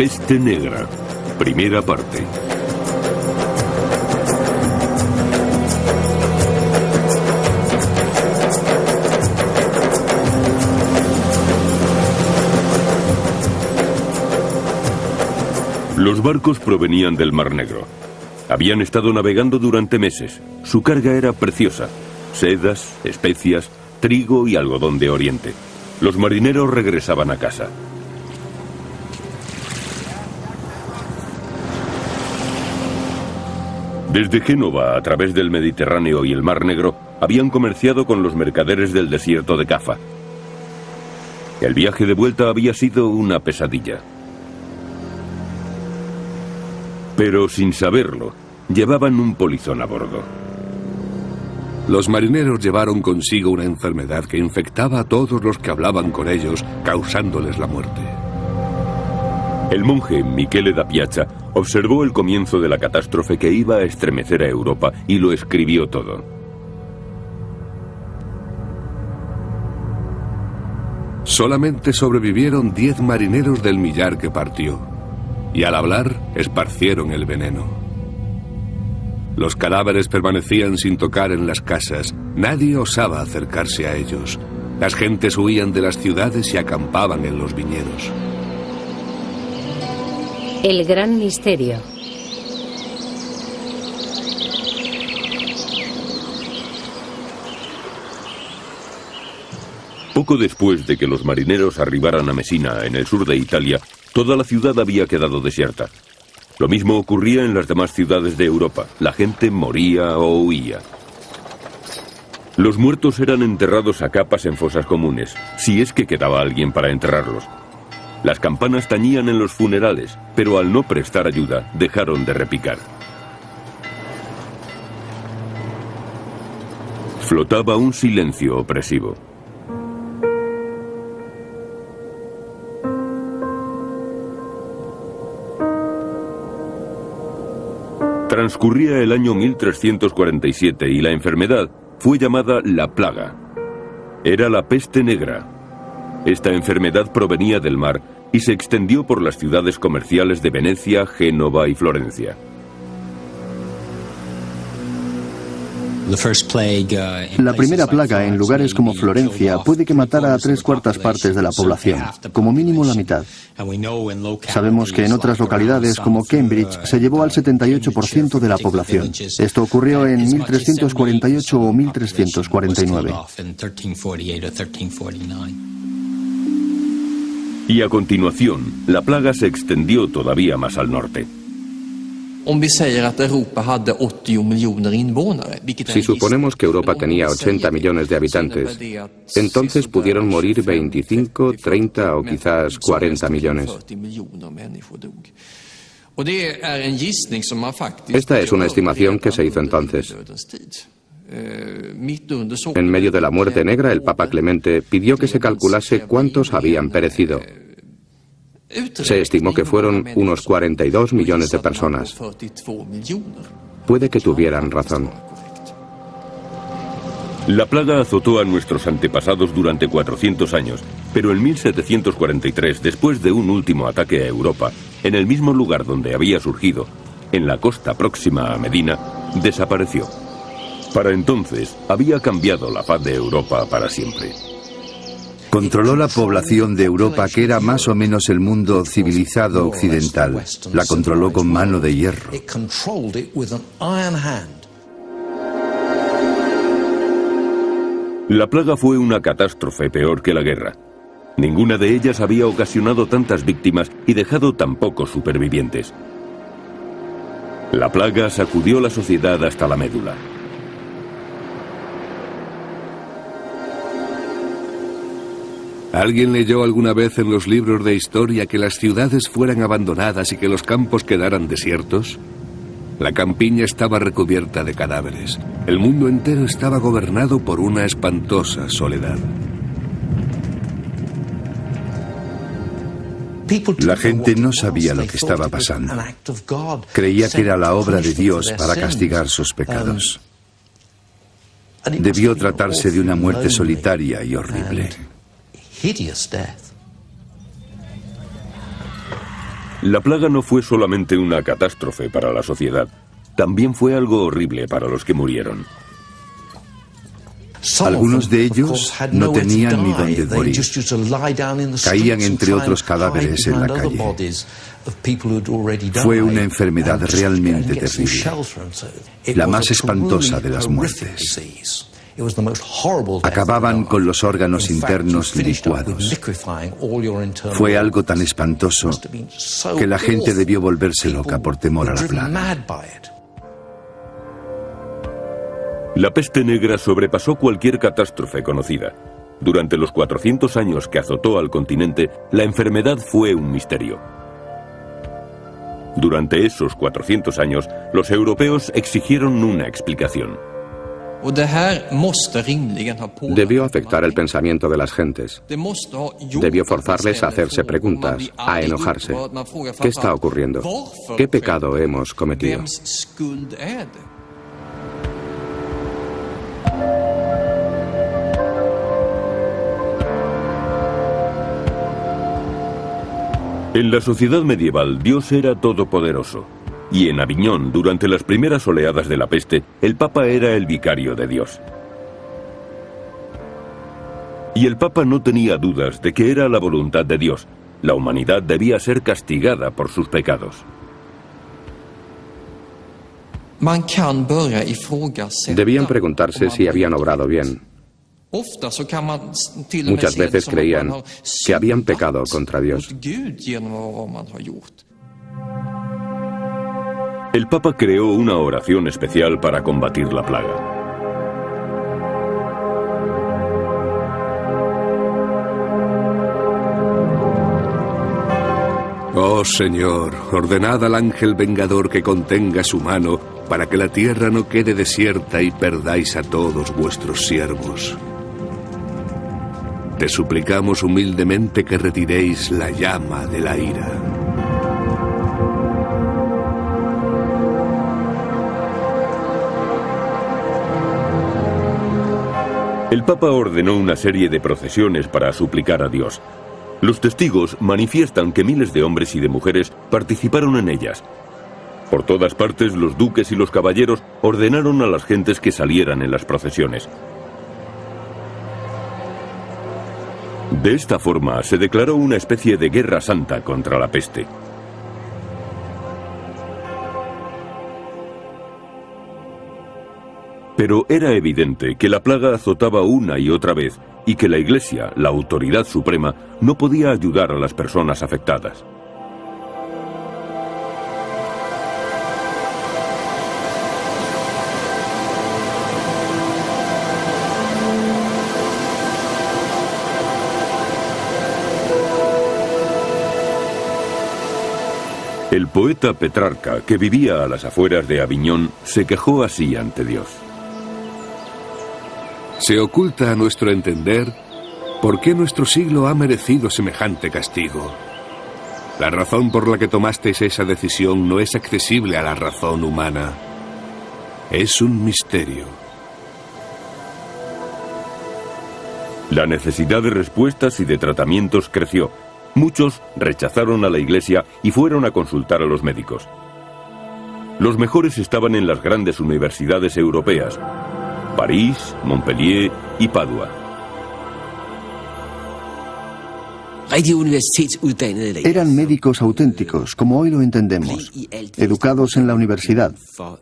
Peste negra, primera parte. Los barcos provenían del Mar Negro. Habían estado navegando durante meses. Su carga era preciosa: sedas, especias, trigo y algodón de Oriente. Los marineros regresaban a casa. Desde Génova, a través del Mediterráneo y el Mar Negro, habían comerciado con los mercaderes del desierto de Cafa. El viaje de vuelta había sido una pesadilla. Pero sin saberlo, llevaban un polizón a bordo. Los marineros llevaron consigo una enfermedad que infectaba a todos los que hablaban con ellos, causándoles la muerte. El monje Michele da Piazza observó el comienzo de la catástrofe que iba a estremecer a Europa y lo escribió todo. Solamente sobrevivieron 10 marineros del millar que partió, y al hablar esparcieron el veneno. Los cadáveres permanecían sin tocar en las casas. Nadie osaba acercarse a ellos. Las gentes huían de las ciudades y acampaban en los viñedos. El gran misterio. Poco después de que los marineros arribaran a Messina, en el sur de Italia, toda la ciudad había quedado desierta. Lo mismo ocurría en las demás ciudades de Europa. La gente moría o huía. Los muertos eran enterrados a capas en fosas comunes, si es que quedaba alguien para enterrarlos. Las campanas tañían en los funerales, pero al no prestar ayuda, dejaron de repicar. Flotaba un silencio opresivo. Transcurría el año 1347 y la enfermedad fue llamada la plaga. Era la peste negra. Esta enfermedad provenía del mar y se extendió por las ciudades comerciales de Venecia, Génova y Florencia. La primera plaga en lugares como Florencia puede que matara a 3/4 partes de la población, como mínimo la mitad. Sabemos que en otras localidades como Cambridge se llevó al 78% de la población. Esto ocurrió en 1348 o 1349. Y a continuación, la plaga se extendió todavía más al norte. Si suponemos que Europa tenía 80 millones de habitantes, entonces pudieron morir 25, 30 o quizás 40 millones. Esta es una estimación que se hizo entonces. En medio de la muerte negra, el Papa Clemente pidió que se calculase cuántos habían perecido. Se estimó que fueron unos 42 millones de personas. Puede que tuvieran razón. La plaga azotó a nuestros antepasados durante 400 años, pero en 1743, después de un último ataque a Europa, en el mismo lugar donde había surgido, en la costa próxima a Medina, desapareció. Para entonces, había cambiado la faz de Europa para siempre. Controló la población de Europa, que era más o menos el mundo civilizado occidental. La controló con mano de hierro. La plaga fue una catástrofe peor que la guerra. Ninguna de ellas había ocasionado tantas víctimas y dejado tan pocos supervivientes. La plaga sacudió la sociedad hasta la médula. ¿Alguien leyó alguna vez en los libros de historia que las ciudades fueran abandonadas y que los campos quedaran desiertos? La campiña estaba recubierta de cadáveres. El mundo entero estaba gobernado por una espantosa soledad. La gente no sabía lo que estaba pasando. Creía que era la obra de Dios para castigar sus pecados. Debió tratarse de una muerte solitaria y horrible. La plaga no fue solamente una catástrofe para la sociedad, también fue algo horrible para los que murieron. Algunos de ellos no tenían ni dónde morir. Caían entre otros cadáveres en la calle. Fue una enfermedad realmente terrible, la más espantosa de las muertes. Acababan con los órganos internos licuados. Fue algo tan espantoso que la gente debió volverse loca por temor a la plaga. La peste negra sobrepasó cualquier catástrofe conocida. Durante los 400 años que azotó al continente, la enfermedad fue un misterio. Durante esos 400 años, los europeos exigieron una explicación. Debió afectar el pensamiento de las gentes. Debió forzarles a hacerse preguntas, a enojarse. ¿Qué está ocurriendo? ¿Qué pecado hemos cometido? En la sociedad medieval, Dios era todopoderoso. Y en Aviñón, durante las primeras oleadas de la peste, el Papa era el vicario de Dios. Y el Papa no tenía dudas de que era la voluntad de Dios. La humanidad debía ser castigada por sus pecados. Debían preguntarse si habían obrado bien. Muchas veces creían que habían pecado contra Dios. El Papa creó una oración especial para combatir la plaga. Oh Señor, ordenad al ángel vengador que contenga su mano para que la tierra no quede desierta y perdáis a todos vuestros siervos. Te suplicamos humildemente que retiréis la llama de la ira. El Papa ordenó una serie de procesiones para suplicar a Dios. Los testigos manifiestan que miles de hombres y de mujeres participaron en ellas. Por todas partes, los duques y los caballeros ordenaron a las gentes que salieran en las procesiones. De esta forma, se declaró una especie de guerra santa contra la peste. Pero era evidente que la plaga azotaba una y otra vez y que la Iglesia, la autoridad suprema, no podía ayudar a las personas afectadas. El poeta Petrarca, que vivía a las afueras de Aviñón, se quejó así ante Dios. Se oculta a nuestro entender por qué nuestro siglo ha merecido semejante castigo. La razón por la que tomasteis esa decisión no es accesible a la razón humana. Es un misterio. La necesidad de respuestas y de tratamientos creció. Muchos rechazaron a la Iglesia y fueron a consultar a los médicos. Los mejores estaban en las grandes universidades europeas: París, Montpellier y Padua. Eran médicos auténticos, como hoy lo entendemos, educados en la universidad,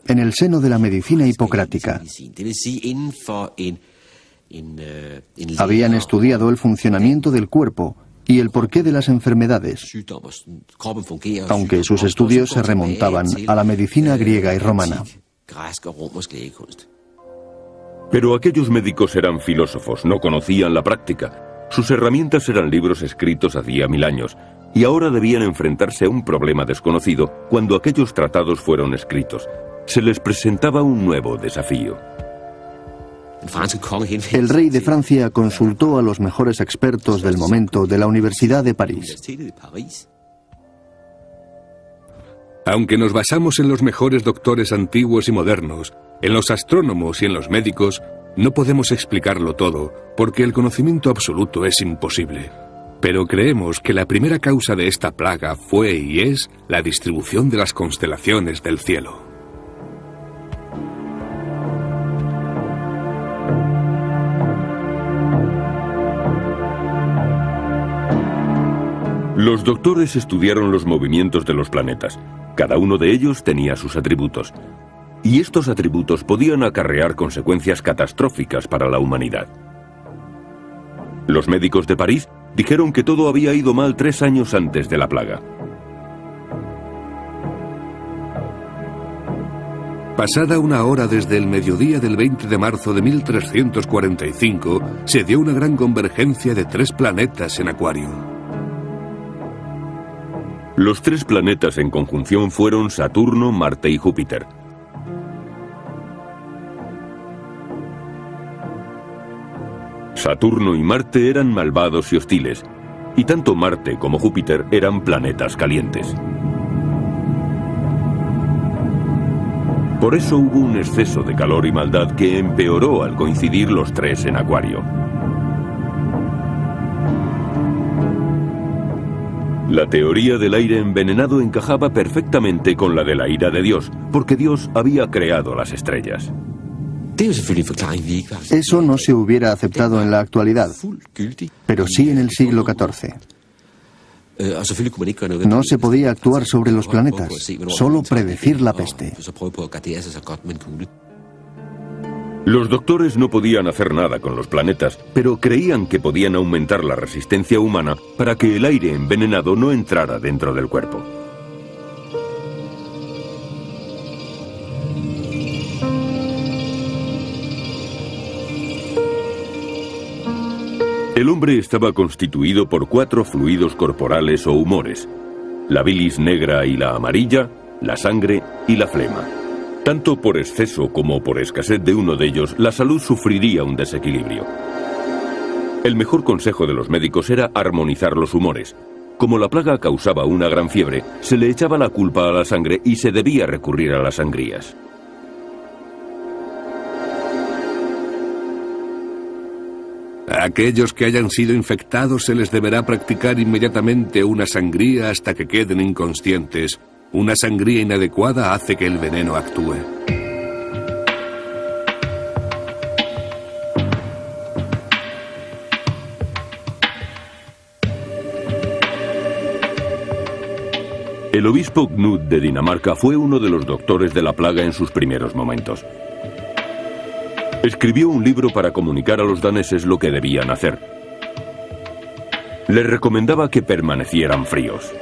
en el seno de la medicina hipocrática. Habían estudiado el funcionamiento del cuerpo y el porqué de las enfermedades, aunque sus estudios se remontaban a la medicina griega y romana. Pero aquellos médicos eran filósofos, no conocían la práctica. Sus herramientas eran libros escritos hacía 1000 años, y ahora debían enfrentarse a un problema desconocido cuando aquellos tratados fueron escritos. Se les presentaba un nuevo desafío. El rey de Francia consultó a los mejores expertos del momento de la Universidad de París. Aunque nos basamos en los mejores doctores antiguos y modernos, en los astrónomos y en los médicos, no podemos explicarlo todo, porque el conocimiento absoluto es imposible. Pero creemos que la primera causa de esta plaga fue y es la distribución de las constelaciones del cielo. Los doctores estudiaron los movimientos de los planetas. Cada uno de ellos tenía sus atributos. Y estos atributos podían acarrear consecuencias catastróficas para la humanidad. Los médicos de París dijeron que todo había ido mal 3 años antes de la plaga. Pasada una hora desde el mediodía del 20 de marzo de 1345, se dio una gran convergencia de 3 planetas en Acuario. Los 3 planetas en conjunción fueron Saturno, Marte y Júpiter. Saturno y Marte eran malvados y hostiles, y tanto Marte como Júpiter eran planetas calientes. Por eso hubo un exceso de calor y maldad que empeoró al coincidir los 3 en Acuario. La teoría del aire envenenado encajaba perfectamente con la de la ira de Dios, porque Dios había creado las estrellas. Eso no se hubiera aceptado en la actualidad, pero sí en el siglo XIV. No se podía actuar sobre los planetas, solo predecir la peste. Los doctores no podían hacer nada con los planetas, pero creían que podían aumentar la resistencia humana para que el aire envenenado no entrara dentro del cuerpo. El hombre estaba constituido por 4 fluidos corporales o humores: la bilis negra y la amarilla, la sangre y la flema. Tanto por exceso como por escasez de uno de ellos, la salud sufriría un desequilibrio. El mejor consejo de los médicos era armonizar los humores. Como la plaga causaba una gran fiebre, se le echaba la culpa a la sangre y se debía recurrir a las sangrías. A aquellos que hayan sido infectados se les deberá practicar inmediatamente una sangría hasta que queden inconscientes. Una sangría inadecuada hace que el veneno actúe. El obispo Knut de Dinamarca fue uno de los doctores de la plaga en sus primeros momentos. Escribió un libro para comunicar a los daneses lo que debían hacer. Les recomendaba que permanecieran fríos.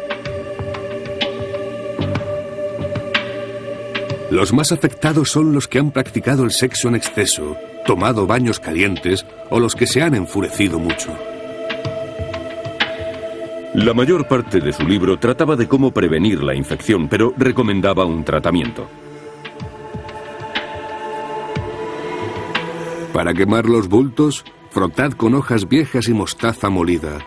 Los más afectados son los que han practicado el sexo en exceso, tomado baños calientes o los que se han enfurecido mucho. La mayor parte de su libro trataba de cómo prevenir la infección, pero recomendaba un tratamiento. Para quemar los bultos, frotad con hojas viejas y mostaza molida.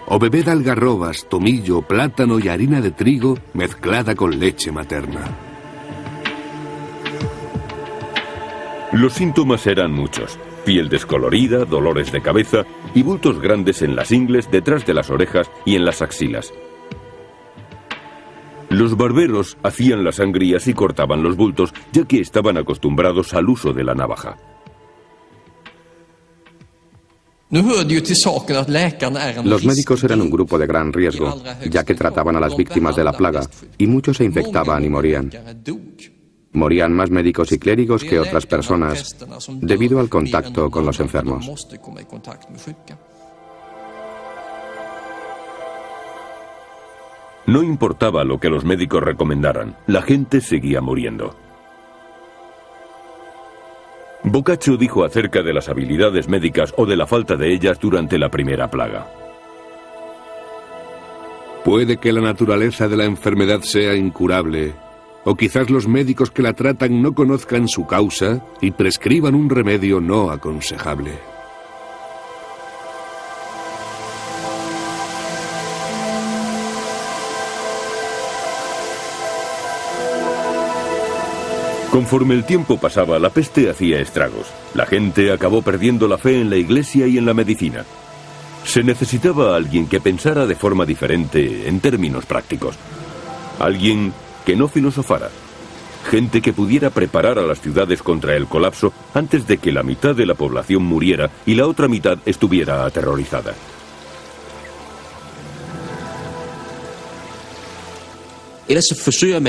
O bebed algarrobas, tomillo, plátano y harina de trigo mezclada con leche materna. Los síntomas eran muchos: piel descolorida, dolores de cabeza y bultos grandes en las ingles, detrás de las orejas y en las axilas. Los barberos hacían las sangrías y cortaban los bultos, ya que estaban acostumbrados al uso de la navaja. Los médicos eran un grupo de gran riesgo, ya que trataban a las víctimas de la plaga, y muchos se infectaban y morían. Morían más médicos y clérigos que otras personas, debido al contacto con los enfermos. No importaba lo que los médicos recomendaran, la gente seguía muriendo. Boccaccio dijo acerca de las habilidades médicas o de la falta de ellas durante la primera plaga: puede que la naturaleza de la enfermedad sea incurable, o quizás los médicos que la tratan no conozcan su causa y prescriban un remedio no aconsejable. Conforme el tiempo pasaba, la peste hacía estragos. La gente acabó perdiendo la fe en la iglesia y en la medicina. Se necesitaba alguien que pensara de forma diferente en términos prácticos. Alguien que no filosofara. Gente que pudiera preparar a las ciudades contra el colapso antes de que la mitad de la población muriera y la otra mitad estuviera aterrorizada.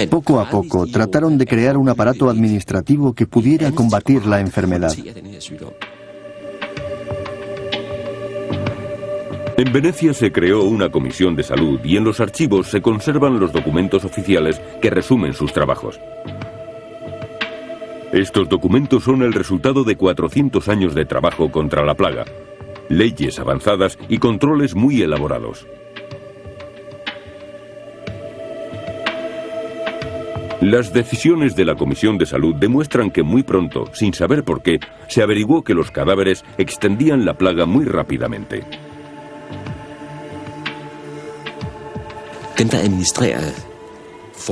Poco a poco trataron de crear un aparato administrativo que pudiera combatir la enfermedad. En Venecia se creó una comisión de salud y en los archivos se conservan los documentos oficiales que resumen sus trabajos. Estos documentos son el resultado de 400 años de trabajo contra la plaga, leyes avanzadas y controles muy elaborados. Las decisiones de la Comisión de Salud demuestran que muy pronto, sin saber por qué, se averiguó que los cadáveres extendían la plaga muy rápidamente.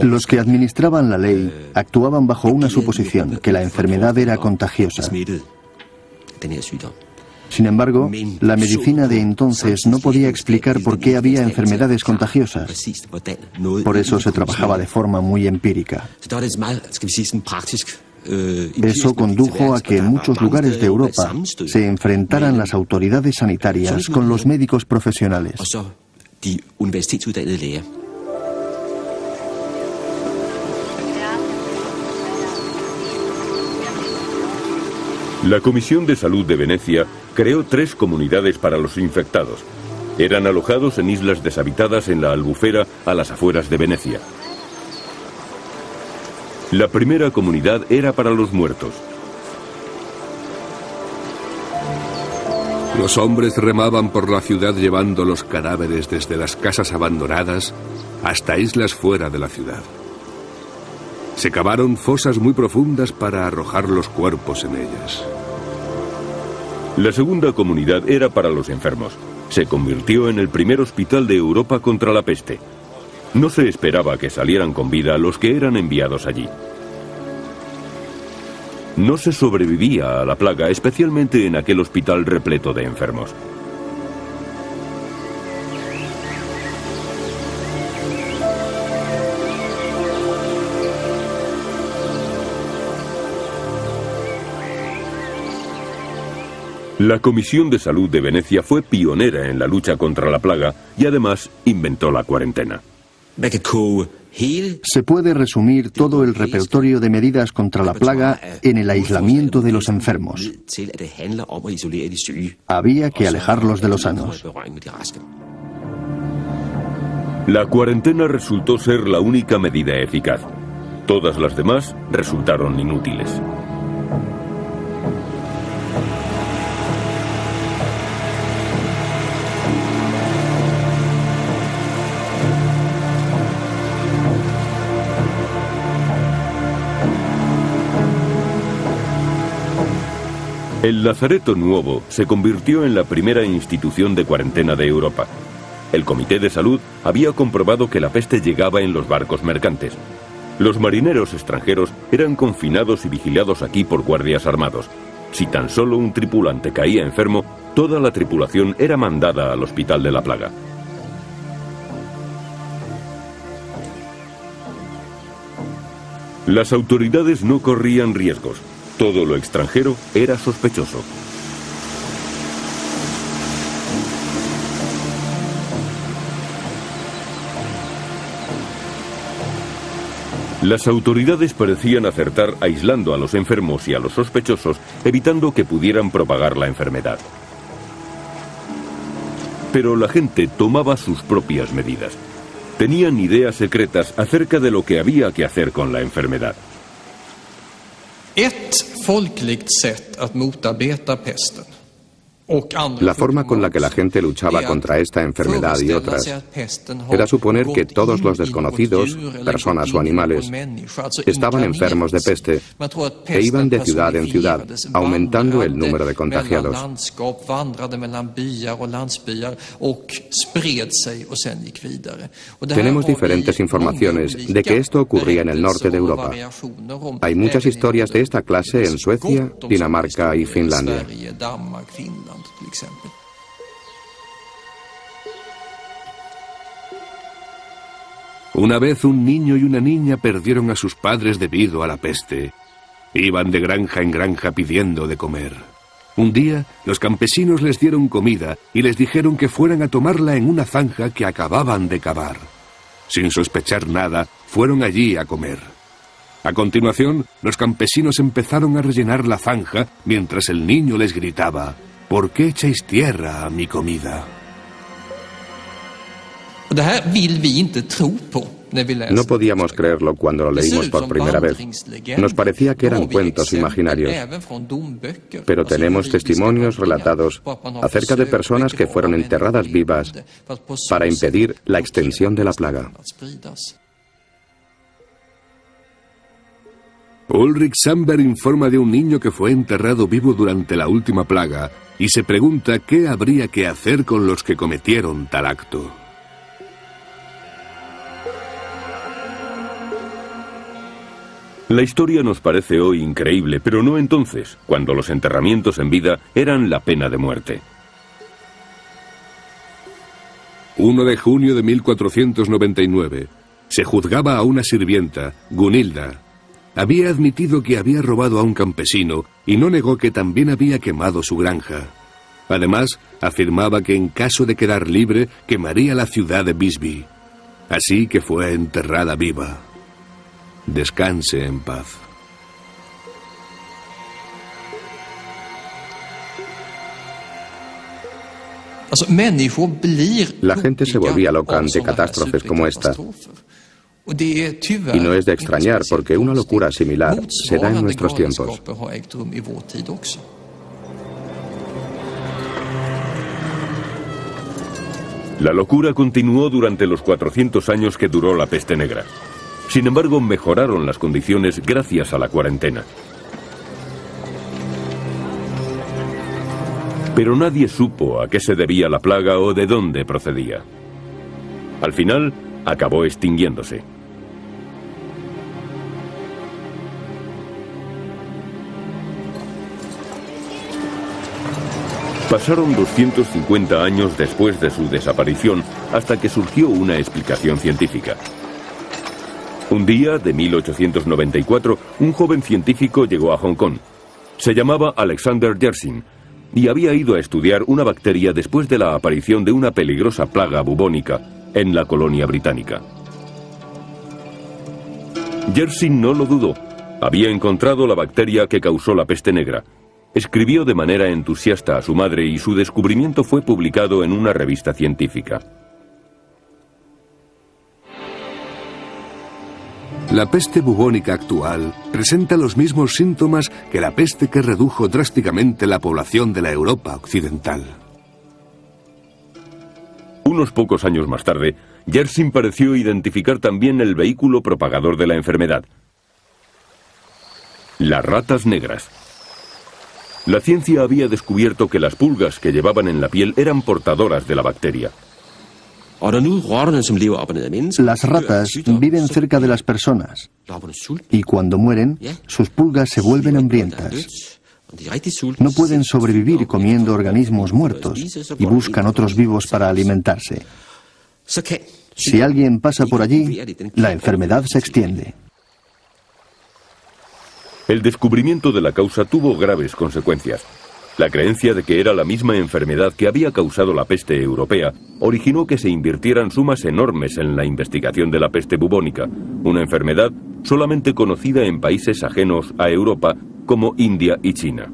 Los que administraban la ley actuaban bajo una suposición, que la enfermedad era contagiosa. Sin embargo, la medicina de entonces no podía explicar por qué había enfermedades contagiosas. Por eso se trabajaba de forma muy empírica. Eso condujo a que en muchos lugares de Europa se enfrentaran las autoridades sanitarias con los médicos profesionales. La Comisión de Salud de Venecia creó 3 comunidades para los infectados. Eran alojados en islas deshabitadas en la Albufera, a las afueras de Venecia. La primera comunidad era para los muertos. Los hombres remaban por la ciudad llevando los cadáveres desde las casas abandonadas hasta islas fuera de la ciudad. Se cavaron fosas muy profundas para arrojar los cuerpos en ellas. La segunda comunidad era para los enfermos. Se convirtió en el primer hospital de Europa contra la peste. No se esperaba que salieran con vida los que eran enviados allí. No se sobrevivía a la plaga, especialmente en aquel hospital repleto de enfermos. La Comisión de Salud de Venecia fue pionera en la lucha contra la plaga y además inventó la cuarentena. Se puede resumir todo el repertorio de medidas contra la plaga en el aislamiento de los enfermos. Había que alejarlos de los sanos. La cuarentena resultó ser la única medida eficaz. Todas las demás resultaron inútiles. El Lazareto Nuovo se convirtió en la primera institución de cuarentena de Europa. El Comité de Salud había comprobado que la peste llegaba en los barcos mercantes. Los marineros extranjeros eran confinados y vigilados aquí por guardias armados. Si tan solo un tripulante caía enfermo, toda la tripulación era mandada al hospital de la plaga. Las autoridades no corrían riesgos. Todo lo extranjero era sospechoso. Las autoridades parecían acertar aislando a los enfermos y a los sospechosos, evitando que pudieran propagar la enfermedad. Pero la gente tomaba sus propias medidas. Tenían ideas secretas acerca de lo que había que hacer con la enfermedad. La forma con la que la gente luchaba contra esta enfermedad y otras era suponer que todos los desconocidos, personas o animales, estaban enfermos de peste e iban de ciudad en ciudad, aumentando el número de contagiados. Tenemos diferentes informaciones de que esto ocurría en el norte de Europa. Hay muchas historias de esta clase en Suecia, Dinamarca y Finlandia. Una vez un niño y una niña perdieron a sus padres debido a la peste. Iban de granja en granja pidiendo de comer. Un día, los campesinos les dieron comida y les dijeron que fueran a tomarla en una zanja que acababan de cavar. Sin sospechar nada, fueron allí a comer. A continuación, los campesinos empezaron a rellenar la zanja mientras el niño les gritaba: ¿por qué echáis tierra a mi comida? No podíamos creerlo cuando lo leímos por primera vez. Nos parecía que eran cuentos imaginarios. Pero tenemos testimonios relatados acerca de personas que fueron enterradas vivas para impedir la extensión de la plaga. Ulrich Sandberg informa de un niño que fue enterrado vivo durante la última plaga y se pregunta qué habría que hacer con los que cometieron tal acto. La historia nos parece hoy increíble, pero no entonces, cuando los enterramientos en vida eran la pena de muerte. 1 de junio de 1499. Se juzgaba a una sirvienta, Gunilda. Había admitido que había robado a un campesino y no negó que también había quemado su granja. Además, afirmaba que en caso de quedar libre, quemaría la ciudad de Visby. Así que fue enterrada viva. Descanse en paz. La gente se volvía loca ante catástrofes como esta. Y no es de extrañar, porque una locura similar se da en nuestros tiempos. La locura continuó durante los 400 años que duró la peste negra. Sin embargo, mejoraron las condiciones gracias a la cuarentena. Pero nadie supo a qué se debía la plaga o de dónde procedía. Al final, acabó extinguiéndose. Pasaron 250 años después de su desaparición hasta que surgió una explicación científica. Un día de 1894, un joven científico llegó a Hong Kong. Se llamaba Alexander Yersin y había ido a estudiar una bacteria después de la aparición de una peligrosa plaga bubónica en la colonia británica. Yersin no lo dudó. Había encontrado la bacteria que causó la peste negra. Escribió de manera entusiasta a su madre y su descubrimiento fue publicado en una revista científica. La peste bubónica actual presenta los mismos síntomas que la peste que redujo drásticamente la población de la Europa occidental. Unos pocos años más tarde, Yersin pareció identificar también el vehículo propagador de la enfermedad: las ratas negras. La ciencia había descubierto que las pulgas que llevaban en la piel eran portadoras de la bacteria. Las ratas viven cerca de las personas y cuando mueren, sus pulgas se vuelven hambrientas. No pueden sobrevivir comiendo organismos muertos y buscan otros vivos para alimentarse. Si alguien pasa por allí, la enfermedad se extiende. El descubrimiento de la causa tuvo graves consecuencias. La creencia de que era la misma enfermedad que había causado la peste europea originó que se invirtieran sumas enormes en la investigación de la peste bubónica, una enfermedad solamente conocida en países ajenos a Europa como India y China.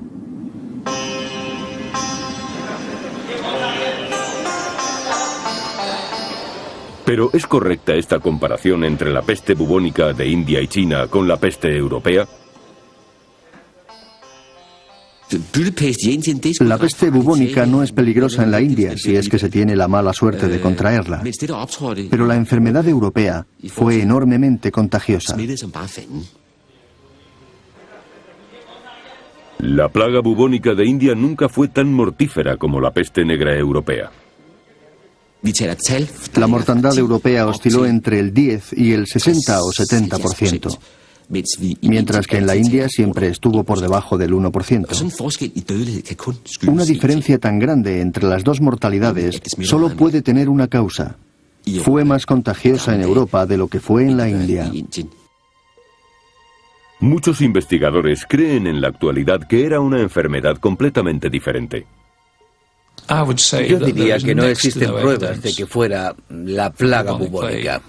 Pero ¿es correcta esta comparación entre la peste bubónica de India y China con la peste europea? La peste bubónica no es peligrosa en la India si es que se tiene la mala suerte de contraerla. Pero la enfermedad europea fue enormemente contagiosa. La plaga bubónica de India nunca fue tan mortífera como la peste negra europea. La mortandad europea osciló entre el 10 y el 60 o 70%. Mientras que en la India siempre estuvo por debajo del 1%. Una diferencia tan grande entre las dos mortalidades solo puede tener una causa: Fue más contagiosa en Europa de lo que fue en la India. Muchos investigadores creen en la actualidad que era una enfermedad completamente diferente. Yo diría que no existen pruebas de que fuera la plaga bubónica.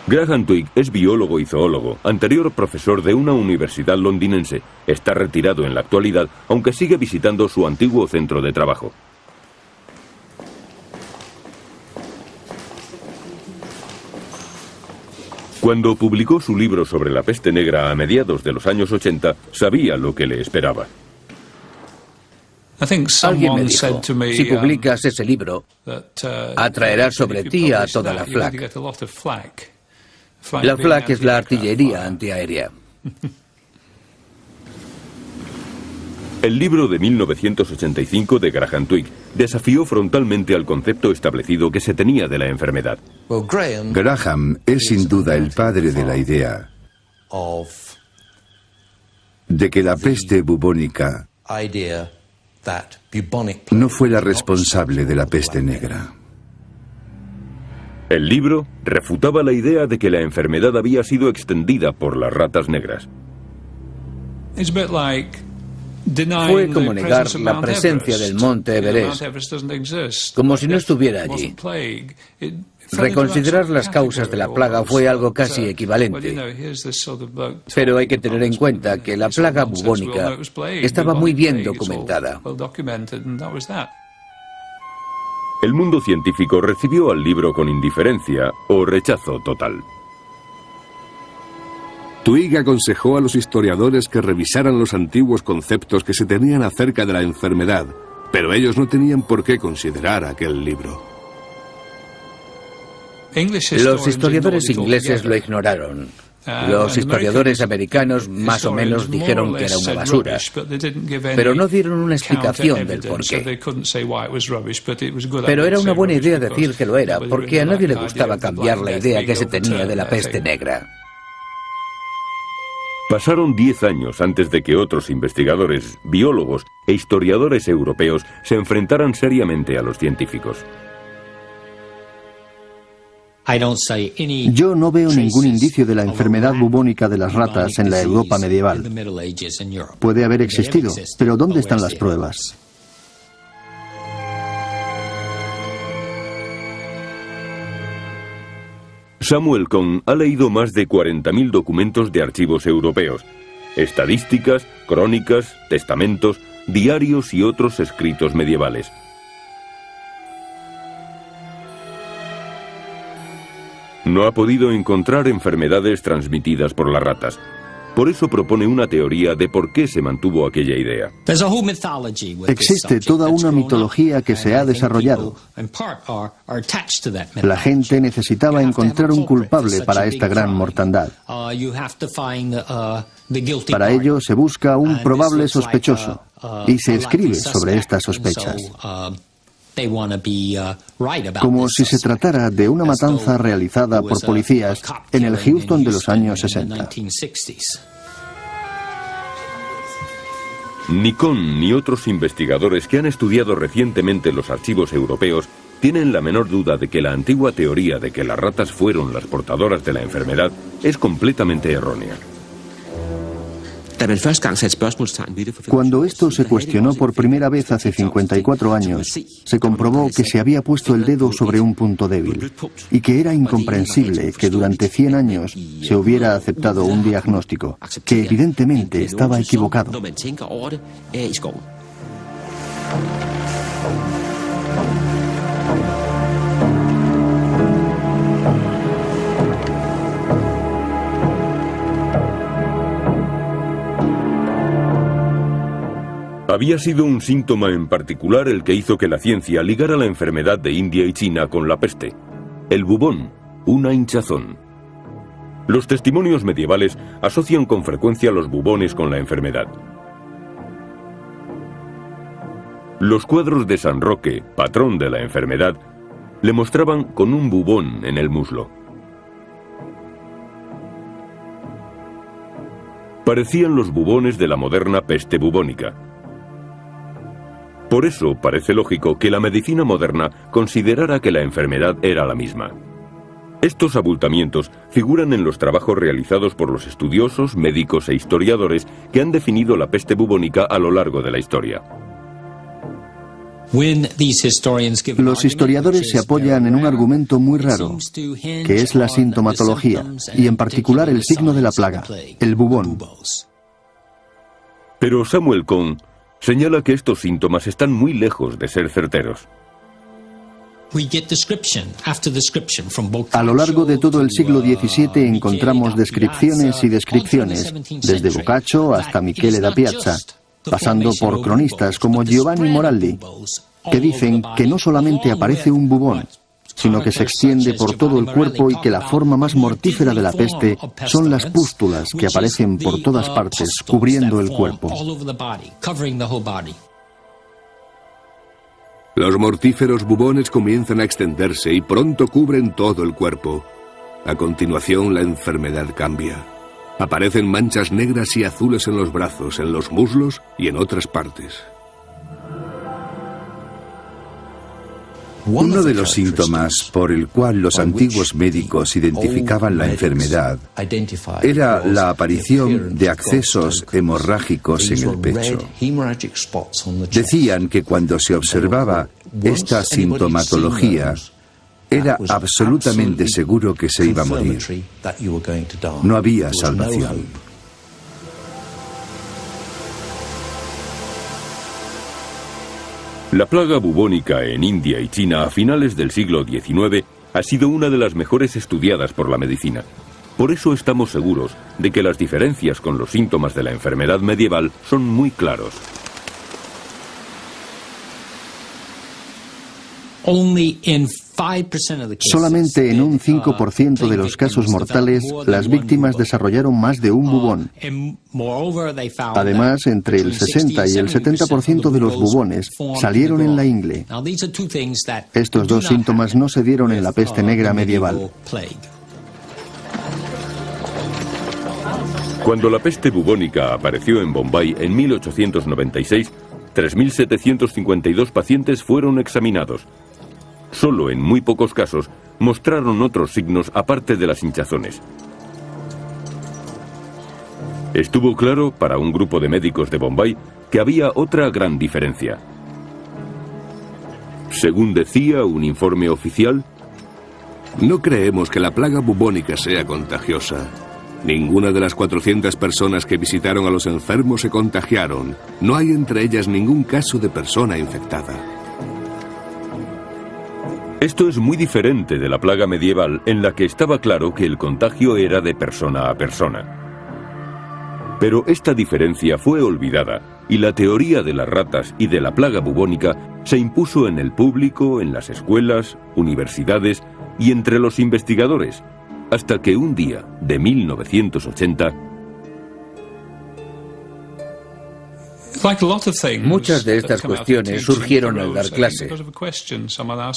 Graham Twigg es biólogo y zoólogo, anterior profesor de una universidad londinense. Está retirado en la actualidad, aunque sigue visitando su antiguo centro de trabajo. Cuando publicó su libro sobre la peste negra a mediados de los años 80, sabía lo que le esperaba. Alguien me dijo, si publicas ese libro, atraerás sobre ti a toda la FLAC. La FLAC es la artillería antiaérea. El libro de 1985 de Graham Twigg desafió frontalmente al concepto establecido que se tenía de la enfermedad. Graham es sin duda el padre de la idea de que la peste bubónica no fue la responsable de la peste negra. El libro refutaba la idea de que la enfermedad había sido extendida por las ratas negras. Fue como negar la presencia del monte Everest, como si no estuviera allí. Reconsiderar las causas de la plaga fue algo casi equivalente. Pero hay que tener en cuenta que la plaga bubónica estaba muy bien documentada. El mundo científico recibió al libro con indiferencia o rechazo total. Twigg aconsejó a los historiadores que revisaran los antiguos conceptos que se tenían acerca de la enfermedad, pero ellos no tenían por qué considerar aquel libro. Los historiadores ingleses lo ignoraron. Los historiadores americanos más o menos dijeron que era una basura, pero no dieron una explicación del porqué. Pero era una buena idea decir que lo era, porque a nadie le gustaba cambiar la idea que se tenía de la peste negra. Pasaron 10 años antes de que otros investigadores, biólogos e historiadores europeos se enfrentaran seriamente a los científicos. Yo no veo ningún indicio de la enfermedad bubónica de las ratas en la Europa medieval. Puede haber existido, pero ¿dónde están las pruebas? Samuel Cohn ha leído más de 40.000 documentos de archivos europeos, estadísticas, crónicas, testamentos, diarios y otros escritos medievales. No ha podido encontrar enfermedades transmitidas por las ratas. Por eso propone una teoría de por qué se mantuvo aquella idea. Existe toda una mitología que se ha desarrollado. La gente necesitaba encontrar un culpable para esta gran mortandad. Para ello se busca un probable sospechoso y se escribe sobre estas sospechas. Como si se tratara de una matanza realizada por policías en el Houston de los años 60. Ni Cohn ni otros investigadores que han estudiado recientemente los archivos europeos tienen la menor duda de que la antigua teoría de que las ratas fueron las portadoras de la enfermedad es completamente errónea. Cuando esto se cuestionó por primera vez hace 54 años, se comprobó que se había puesto el dedo sobre un punto débil y que era incomprensible que durante 100 años se hubiera aceptado un diagnóstico que evidentemente estaba equivocado. Había sido un síntoma en particular el que hizo que la ciencia ligara la enfermedad de India y China con la peste. El bubón, una hinchazón. Los testimonios medievales asocian con frecuencia los bubones con la enfermedad. Los cuadros de San Roque, patrón de la enfermedad, le mostraban con un bubón en el muslo. Parecían los bubones de la moderna peste bubónica. Por eso parece lógico que la medicina moderna considerara que la enfermedad era la misma. Estos abultamientos figuran en los trabajos realizados por los estudiosos, médicos e historiadores que han definido la peste bubónica a lo largo de la historia. Los historiadores se apoyan en un argumento muy raro, que es la sintomatología, y en particular el signo de la plaga, el bubón. Pero Samuel Cohn señala que estos síntomas están muy lejos de ser certeros. A lo largo de todo el siglo XVII encontramos descripciones y descripciones, desde Boccaccio hasta Michele da Piazza, pasando por cronistas como Giovanni Moraldi, que dicen que no solamente aparece un bubón, sino que se extiende por todo el cuerpo y que la forma más mortífera de la peste son las pústulas que aparecen por todas partes, cubriendo el cuerpo. Los mortíferos bubones comienzan a extenderse y pronto cubren todo el cuerpo. A continuación, la enfermedad cambia. Aparecen manchas negras y azules en los brazos, en los muslos y en otras partes. Uno de los síntomas por el cual los antiguos médicos identificaban la enfermedad era la aparición de accesos hemorrágicos en el pecho. Decían que cuando se observaba esta sintomatología, era absolutamente seguro que se iba a morir. No había salvación. La plaga bubónica en India y China a finales del siglo XIX ha sido una de las mejores estudiadas por la medicina. Por eso estamos seguros de que las diferencias con los síntomas de la enfermedad medieval son muy claros. Solamente en un 5% de los casos mortales, las víctimas desarrollaron más de un bubón. Además, entre el 60 y el 70% de los bubones salieron en la ingle. Estos dos síntomas no se dieron en la peste negra medieval. Cuando la peste bubónica apareció en Bombay en 1896, 3.752 pacientes fueron examinados. Solo en muy pocos casos mostraron otros signos aparte de las hinchazones. Estuvo claro para un grupo de médicos de Bombay que había otra gran diferencia. Según decía un informe oficial, no creemos que la plaga bubónica sea contagiosa. Ninguna de las 400 personas que visitaron a los enfermos se contagiaron. No hay entre ellas ningún caso de persona infectada. Esto es muy diferente de la plaga medieval, en la que estaba claro que el contagio era de persona a persona. Pero esta diferencia fue olvidada, y la teoría de las ratas y de la plaga bubónica se impuso en el público, en las escuelas, universidades y entre los investigadores, hasta que un día de 1980... Muchas de estas cuestiones surgieron al dar clase.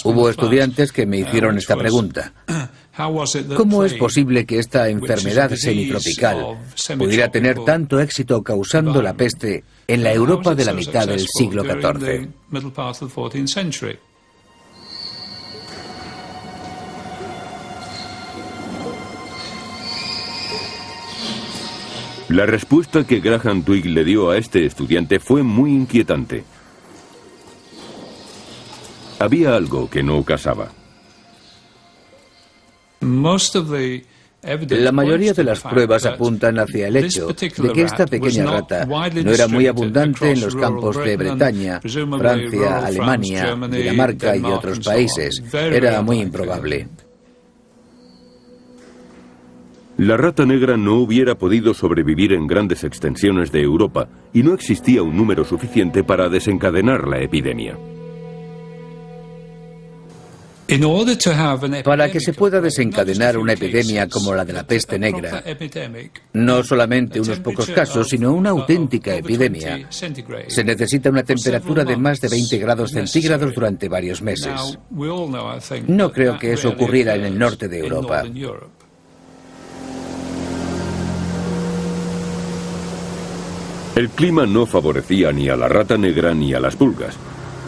Hubo estudiantes que me hicieron esta pregunta. ¿Cómo es posible que esta enfermedad semitropical pudiera tener tanto éxito causando la peste en la Europa de la mitad del siglo XIV? La respuesta que Graham Twigg le dio a este estudiante fue muy inquietante. Había algo que no casaba. La mayoría de las pruebas apuntan hacia el hecho de que esta pequeña rata no era muy abundante en los campos de Bretaña, Francia, Alemania, Dinamarca y otros países. Era muy improbable. La rata negra no hubiera podido sobrevivir en grandes extensiones de Europa y no existía un número suficiente para desencadenar la epidemia. Para que se pueda desencadenar una epidemia como la de la peste negra, no solamente unos pocos casos, sino una auténtica epidemia, se necesita una temperatura de más de 20 grados centígrados durante varios meses. No creo que eso ocurriera en el norte de Europa. El clima no favorecía ni a la rata negra ni a las pulgas.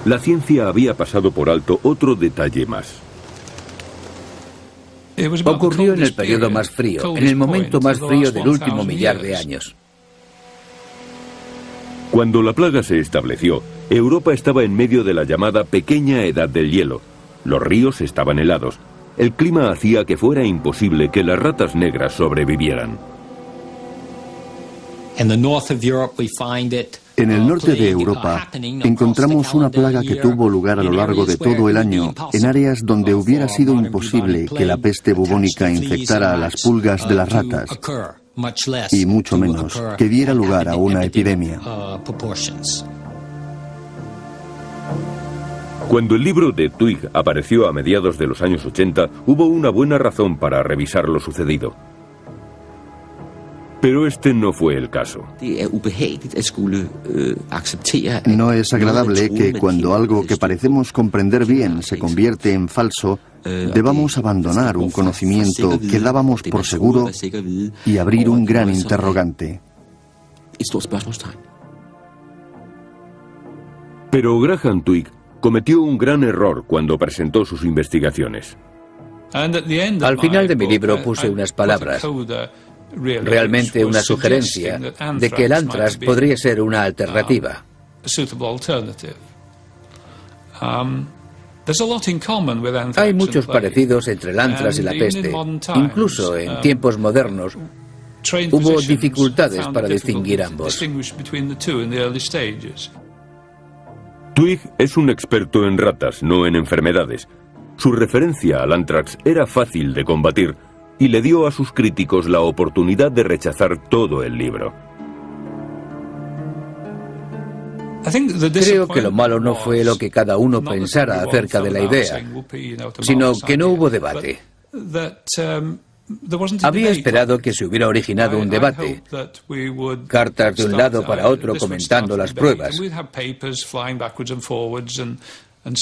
La ciencia había pasado por alto otro detalle más. Ocurrió en el periodo más frío, en el momento más frío del último millar de años. Cuando la plaga se estableció, Europa estaba en medio de la llamada pequeña edad del hielo. Los ríos estaban helados. El clima hacía que fuera imposible que las ratas negras sobrevivieran. En el norte de Europa encontramos una plaga que tuvo lugar a lo largo de todo el año en áreas donde hubiera sido imposible que la peste bubónica infectara a las pulgas de las ratas, y mucho menos que diera lugar a una epidemia. Cuando el libro de Twigg apareció a mediados de los años 80, hubo una buena razón para revisar lo sucedido. Pero este no fue el caso. No es agradable que cuando algo que parecemos comprender bien se convierte en falso, debamos abandonar un conocimiento que dábamos por seguro y abrir un gran interrogante. Pero Graham Twigg cometió un gran error cuando presentó sus investigaciones. Al final de mi libro puse unas palabras, realmente una sugerencia, de que el antrax podría ser una alternativa. Hay muchos parecidos entre el antrax y la peste. Incluso en tiempos modernos hubo dificultades para distinguir ambos. Twigg es un experto en ratas, no en enfermedades. Su referencia al antrax era fácil de combatir y le dio a sus críticos la oportunidad de rechazar todo el libro. Creo que lo malo no fue lo que cada uno pensara acerca de la idea, sino que no hubo debate. Había esperado que se hubiera originado un debate, cartas de un lado para otro comentando las pruebas,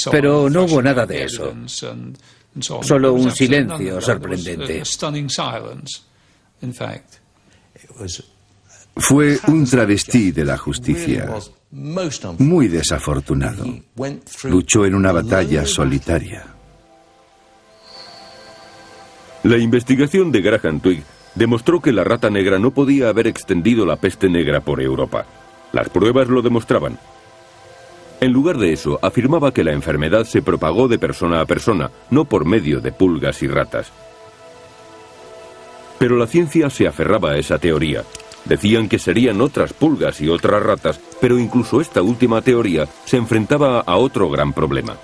pero no hubo nada de eso. Solo un silencio sorprendente. Fue un travesti de la justicia, muy desafortunado. Luchó en una batalla solitaria. La investigación de Graham Twigg demostró que la rata negra no podía haber extendido la peste negra por Europa. Las pruebas lo demostraban. En lugar de eso, afirmaba que la enfermedad se propagó de persona a persona, no por medio de pulgas y ratas. Pero la ciencia se aferraba a esa teoría. Decían que serían otras pulgas y otras ratas, pero incluso esta última teoría se enfrentaba a otro gran problema.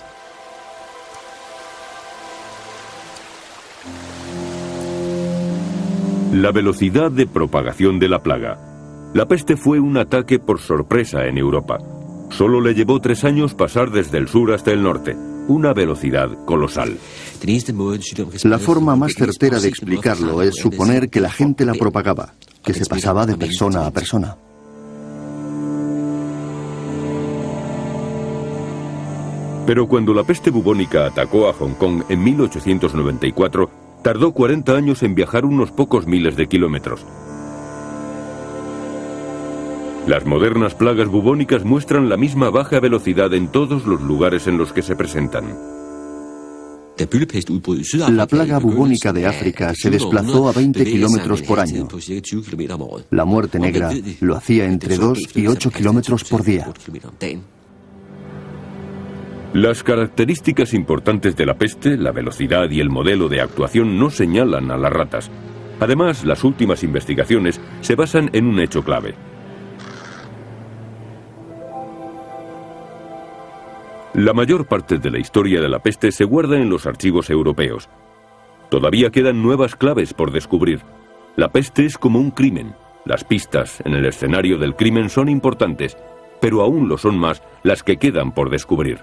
La velocidad de propagación de la plaga. La peste fue un ataque por sorpresa en Europa. Solo le llevó 3 años pasar desde el sur hasta el norte, una velocidad colosal. La forma más certera de explicarlo es suponer que la gente la propagaba, que se pasaba de persona a persona. Pero cuando la peste bubónica atacó a Hong Kong en 1894, tardó 40 años en viajar unos pocos miles de kilómetros. Las modernas plagas bubónicas muestran la misma baja velocidad en todos los lugares en los que se presentan. La plaga bubónica de África se desplazó a 20 kilómetros por año. La muerte negra lo hacía entre 2 y 8 kilómetros por día. Las características importantes de la peste, la velocidad y el modelo de actuación no señalan a las ratas. Además, las últimas investigaciones se basan en un hecho clave. La mayor parte de la historia de la peste se guarda en los archivos europeos. Todavía quedan nuevas claves por descubrir. La peste es como un crimen. Las pistas en el escenario del crimen son importantes, pero aún lo son más las que quedan por descubrir.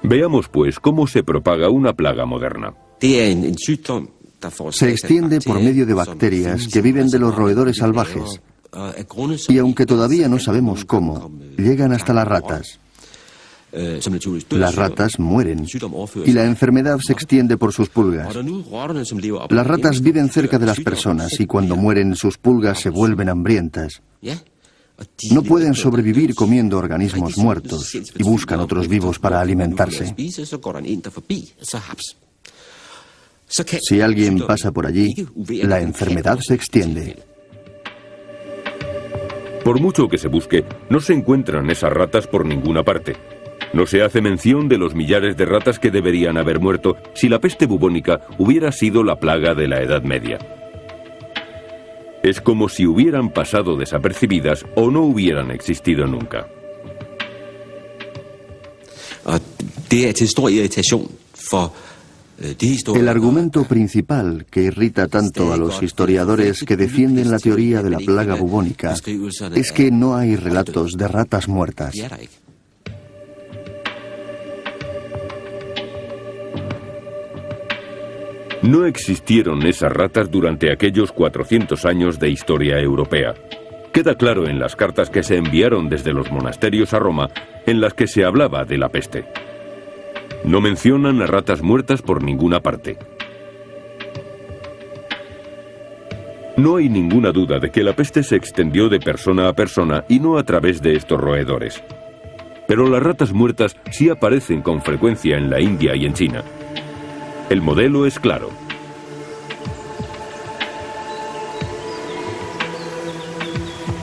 Veamos, pues, cómo se propaga una plaga moderna. Se extiende por medio de bacterias que viven de los roedores salvajes. Y aunque todavía no sabemos cómo, llegan hasta las ratas. Las ratas mueren y la enfermedad se extiende por sus pulgas. Las ratas viven cerca de las personas y cuando mueren sus pulgas se vuelven hambrientas. No pueden sobrevivir comiendo organismos muertos y buscan otros vivos para alimentarse. Si alguien pasa por allí, la enfermedad se extiende. Por mucho que se busque, no se encuentran esas ratas por ninguna parte. No se hace mención de los millares de ratas que deberían haber muerto si la peste bubónica hubiera sido la plaga de la Edad Media. Es como si hubieran pasado desapercibidas o no hubieran existido nunca. El argumento principal que irrita tanto a los historiadores que defienden la teoría de la plaga bubónica es que no hay relatos de ratas muertas. No existieron esas ratas durante aquellos 400 años de historia europea. Queda claro en las cartas que se enviaron desde los monasterios a Roma, en las que se hablaba de la peste. No mencionan a ratas muertas por ninguna parte. No hay ninguna duda de que la peste se extendió de persona a persona y no a través de estos roedores. Pero las ratas muertas sí aparecen con frecuencia en la India y en China. El modelo es claro.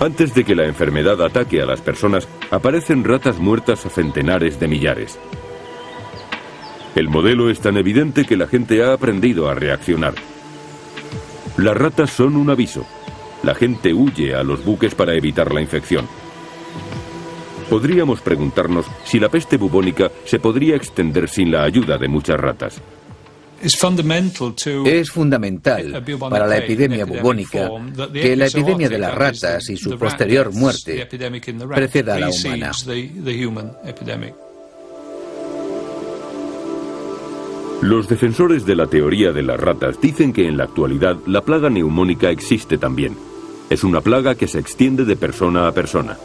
Antes de que la enfermedad ataque a las personas, aparecen ratas muertas a centenares de millares. El modelo es tan evidente que la gente ha aprendido a reaccionar. Las ratas son un aviso. La gente huye a los buques para evitar la infección. Podríamos preguntarnos si la peste bubónica se podría extender sin la ayuda de muchas ratas. Es fundamental para la epidemia bubónica que la epidemia de las ratas y su posterior muerte preceda a la humana. Los defensores de la teoría de las ratas dicen que en la actualidad la plaga neumónica existe también. Es una plaga que se extiende de persona a persona,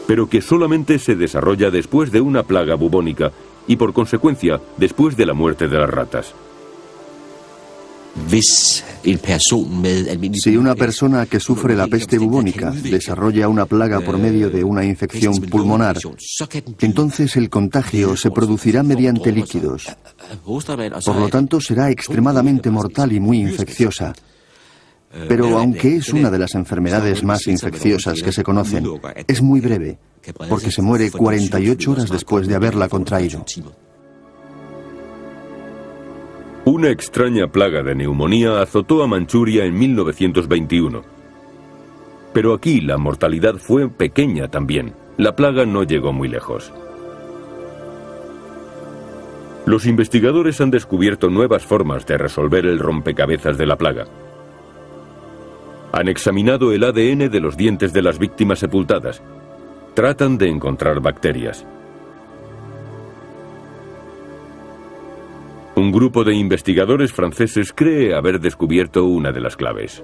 pero que solamente se desarrolla después de una plaga bubónica y por consecuencia después de la muerte de las ratas. Si una persona que sufre la peste bubónica desarrolla una plaga por medio de una infección pulmonar, entonces el contagio se producirá mediante líquidos. Por lo tanto, será extremadamente mortal y muy infecciosa. Pero aunque es una de las enfermedades más infecciosas que se conocen, es muy breve, porque se muere 48 horas después de haberla contraído. Una extraña plaga de neumonía azotó a Manchuria en 1921. Pero aquí la mortalidad fue pequeña también. La plaga no llegó muy lejos. Los investigadores han descubierto nuevas formas de resolver el rompecabezas de la plaga. Han examinado el ADN de los dientes de las víctimas sepultadas. Tratan de encontrar bacterias. Un grupo de investigadores franceses cree haber descubierto una de las claves.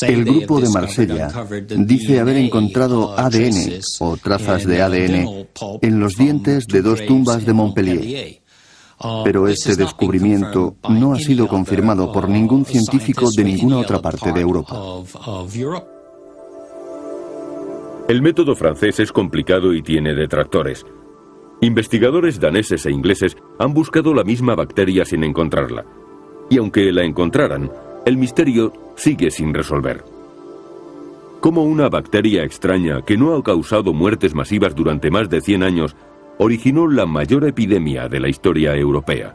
El grupo de Marsella dice haber encontrado ADN o trazas de ADN en los dientes de 2 tumbas de Montpellier. Pero este descubrimiento no ha sido confirmado por ningún científico de ninguna otra parte de Europa. El método francés es complicado y tiene detractores. Investigadores daneses e ingleses han buscado la misma bacteria sin encontrarla. Y aunque la encontraran, el misterio sigue sin resolver. ¿Cómo una bacteria extraña que no ha causado muertes masivas durante más de 100 años originó la mayor epidemia de la historia europea?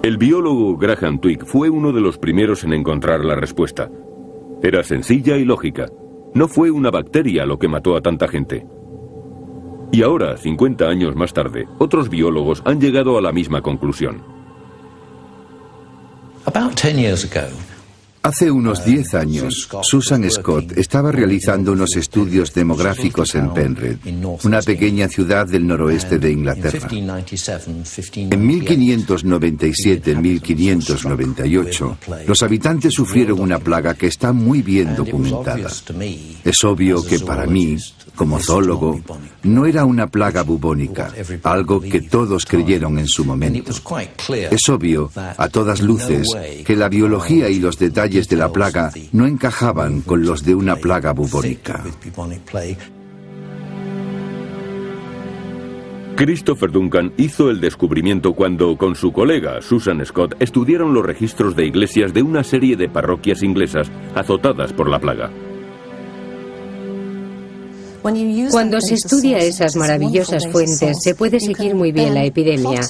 El biólogo Graham Twigg fue uno de los primeros en encontrar la respuesta. Era sencilla y lógica. No fue una bacteria lo que mató a tanta gente. Y ahora, 50 años más tarde, otros biólogos han llegado a la misma conclusión. Hace unos 10 años, Susan Scott estaba realizando unos estudios demográficos en Penrith, una pequeña ciudad del noroeste de Inglaterra. En 1597-1598, los habitantes sufrieron una plaga que está muy bien documentada. Es obvio que para mí, como zoólogo, no era una plaga bubónica, algo que todos creyeron en su momento. Es obvio, a todas luces, que la biología y los detalles de la plaga no encajaban con los de una plaga bubónica. Christopher Duncan hizo el descubrimiento cuando, con su colega Susan Scott, estudiaron los registros de iglesias de una serie de parroquias inglesas azotadas por la plaga. Cuando se estudia esas maravillosas fuentes, se puede seguir muy bien la epidemia,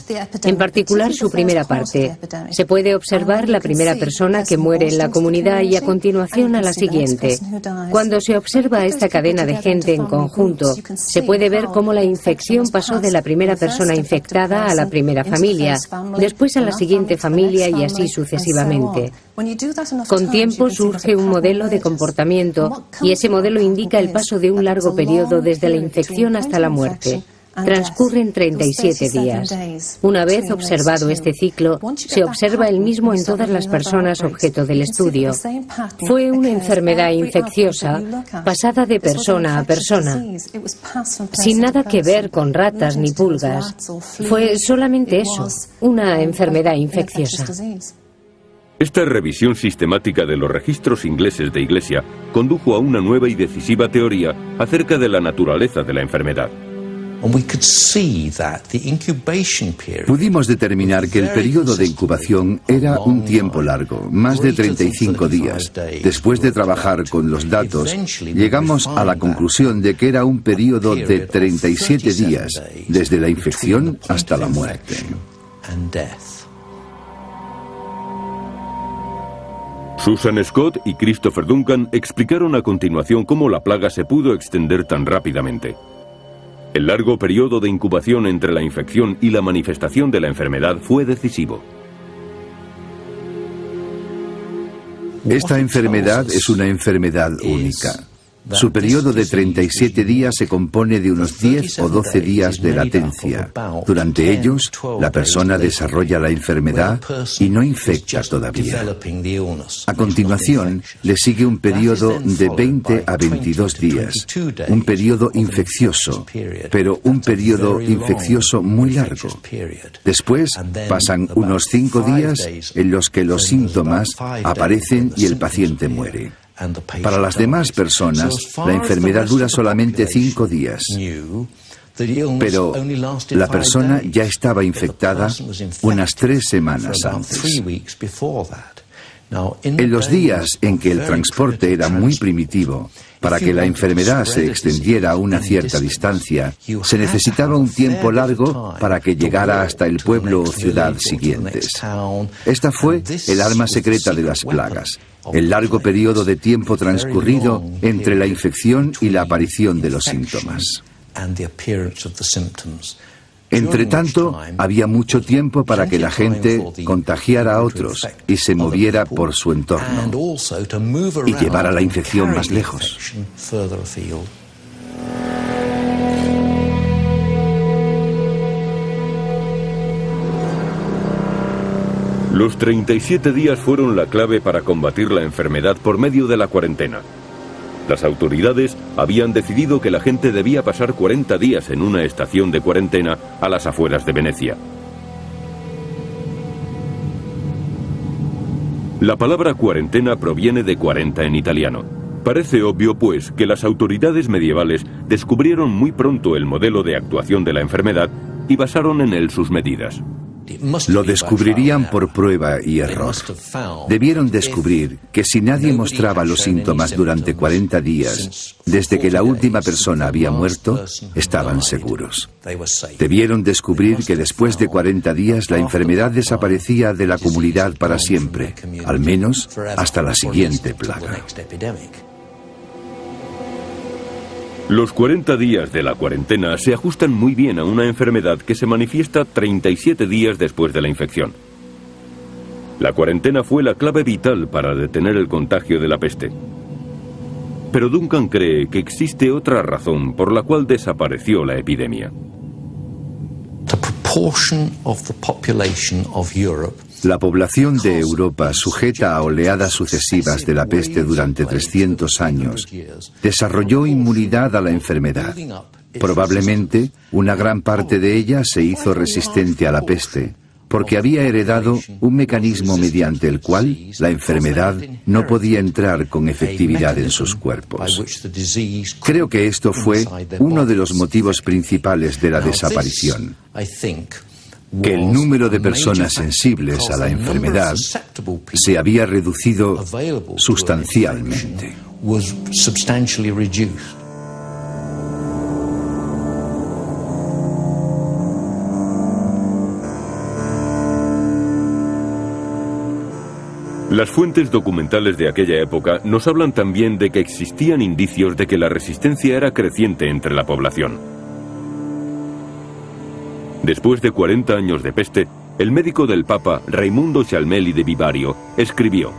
en particular su primera parte. Se puede observar la primera persona que muere en la comunidad y a continuación a la siguiente. Cuando se observa esta cadena de gente en conjunto, se puede ver cómo la infección pasó de la primera persona infectada a la primera familia, después a la siguiente familia y así sucesivamente. Con tiempo surge un modelo de comportamiento y ese modelo indica el paso de un largo periodo desde la infección hasta la muerte. Transcurren 37 días. Una vez observado este ciclo, se observa el mismo en todas las personas objeto del estudio. Fue una enfermedad infecciosa pasada de persona a persona, sin nada que ver con ratas ni pulgas. Fue solamente eso, una enfermedad infecciosa. Esta revisión sistemática de los registros ingleses de iglesia condujo a una nueva y decisiva teoría acerca de la naturaleza de la enfermedad. Pudimos determinar que el periodo de incubación era un tiempo largo, más de 35 días. Después de trabajar con los datos, llegamos a la conclusión de que era un periodo de 37 días, desde la infección hasta la muerte. Susan Scott y Christopher Duncan explicaron a continuación cómo la plaga se pudo extender tan rápidamente. El largo periodo de incubación entre la infección y la manifestación de la enfermedad fue decisivo. Esta enfermedad es una enfermedad única. Su periodo de 37 días se compone de unos 10 o 12 días de latencia. Durante ellos, la persona desarrolla la enfermedad y no infecta todavía. A continuación, le sigue un periodo de 20 a 22 días, un periodo infeccioso, pero un periodo infeccioso muy largo. Después, pasan unos 5 días en los que los síntomas aparecen y el paciente muere. Para las demás personas, la enfermedad dura solamente 5 días. Pero la persona ya estaba infectada unas 3 semanas antes. En los días en que el transporte era muy primitivo, para que la enfermedad se extendiera a una cierta distancia, se necesitaba un tiempo largo para que llegara hasta el pueblo o ciudad siguientes. Esta fue el arma secreta de las plagas, el largo periodo de tiempo transcurrido entre la infección y la aparición de los síntomas. Entre tanto, había mucho tiempo para que la gente contagiara a otros y se moviera por su entorno y llevara la infección más lejos. Los 37 días fueron la clave para combatir la enfermedad por medio de la cuarentena. Las autoridades habían decidido que la gente debía pasar 40 días en una estación de cuarentena a las afueras de Venecia. La palabra cuarentena proviene de 40 en italiano. Parece obvio, pues, que las autoridades medievales descubrieron muy pronto el modelo de actuación de la enfermedad y basaron en él sus medidas. Lo descubrirían por prueba y error. Debieron descubrir que si nadie mostraba los síntomas durante 40 días, desde que la última persona había muerto, estaban seguros. Debieron descubrir que después de 40 días la enfermedad desaparecía de la comunidad para siempre, al menos hasta la siguiente plaga. Los 40 días de la cuarentena se ajustan muy bien a una enfermedad que se manifiesta 37 días después de la infección. La cuarentena fue la clave vital para detener el contagio de la peste. Pero Duncan cree que existe otra razón por la cual desapareció la epidemia. La población de Europa, sujeta a oleadas sucesivas de la peste durante 300 años, desarrolló inmunidad a la enfermedad. Probablemente, una gran parte de ella se hizo resistente a la peste, porque había heredado un mecanismo mediante el cual la enfermedad no podía entrar con efectividad en sus cuerpos. Creo que esto fue uno de los motivos principales de la desaparición, que el número de personas sensibles a la enfermedad se había reducido sustancialmente. Las fuentes documentales de aquella época nos hablan también de que existían indicios de que la resistencia era creciente entre la población. Después de 40 años de peste, el médico del Papa, Raimundo Cialmelli de Vivario, escribió: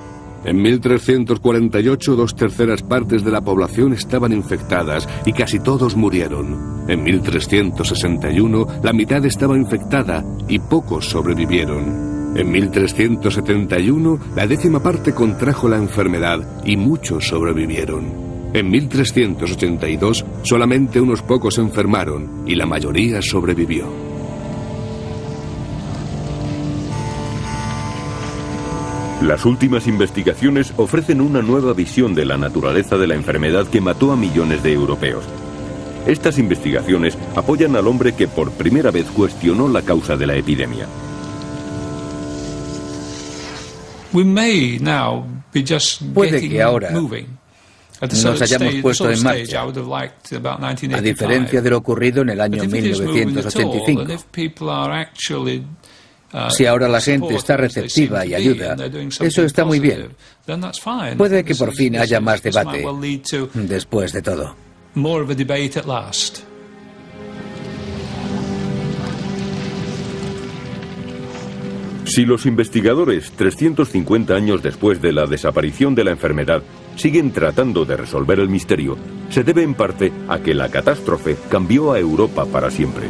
En 1348, 2/3 partes de la población estaban infectadas y casi todos murieron. En 1361, la mitad estaba infectada y pocos sobrevivieron. En 1371, la 10ª parte contrajo la enfermedad y muchos sobrevivieron. En 1382, solamente unos pocos enfermaron y la mayoría sobrevivió. Las últimas investigaciones ofrecen una nueva visión de la naturaleza de la enfermedad que mató a millones de europeos. Estas investigaciones apoyan al hombre que por primera vez cuestionó la causa de la epidemia. Puede que ahora nos hayamos puesto en marcha, a diferencia de lo ocurrido en el año 1985. Si ahora la gente está receptiva y ayuda, eso está muy bien. Puede que por fin haya más debate, después de todo. Si los investigadores, 350 años después de la desaparición de la enfermedad, siguen tratando de resolver el misterio, se debe en parte a que la catástrofe cambió a Europa para siempre.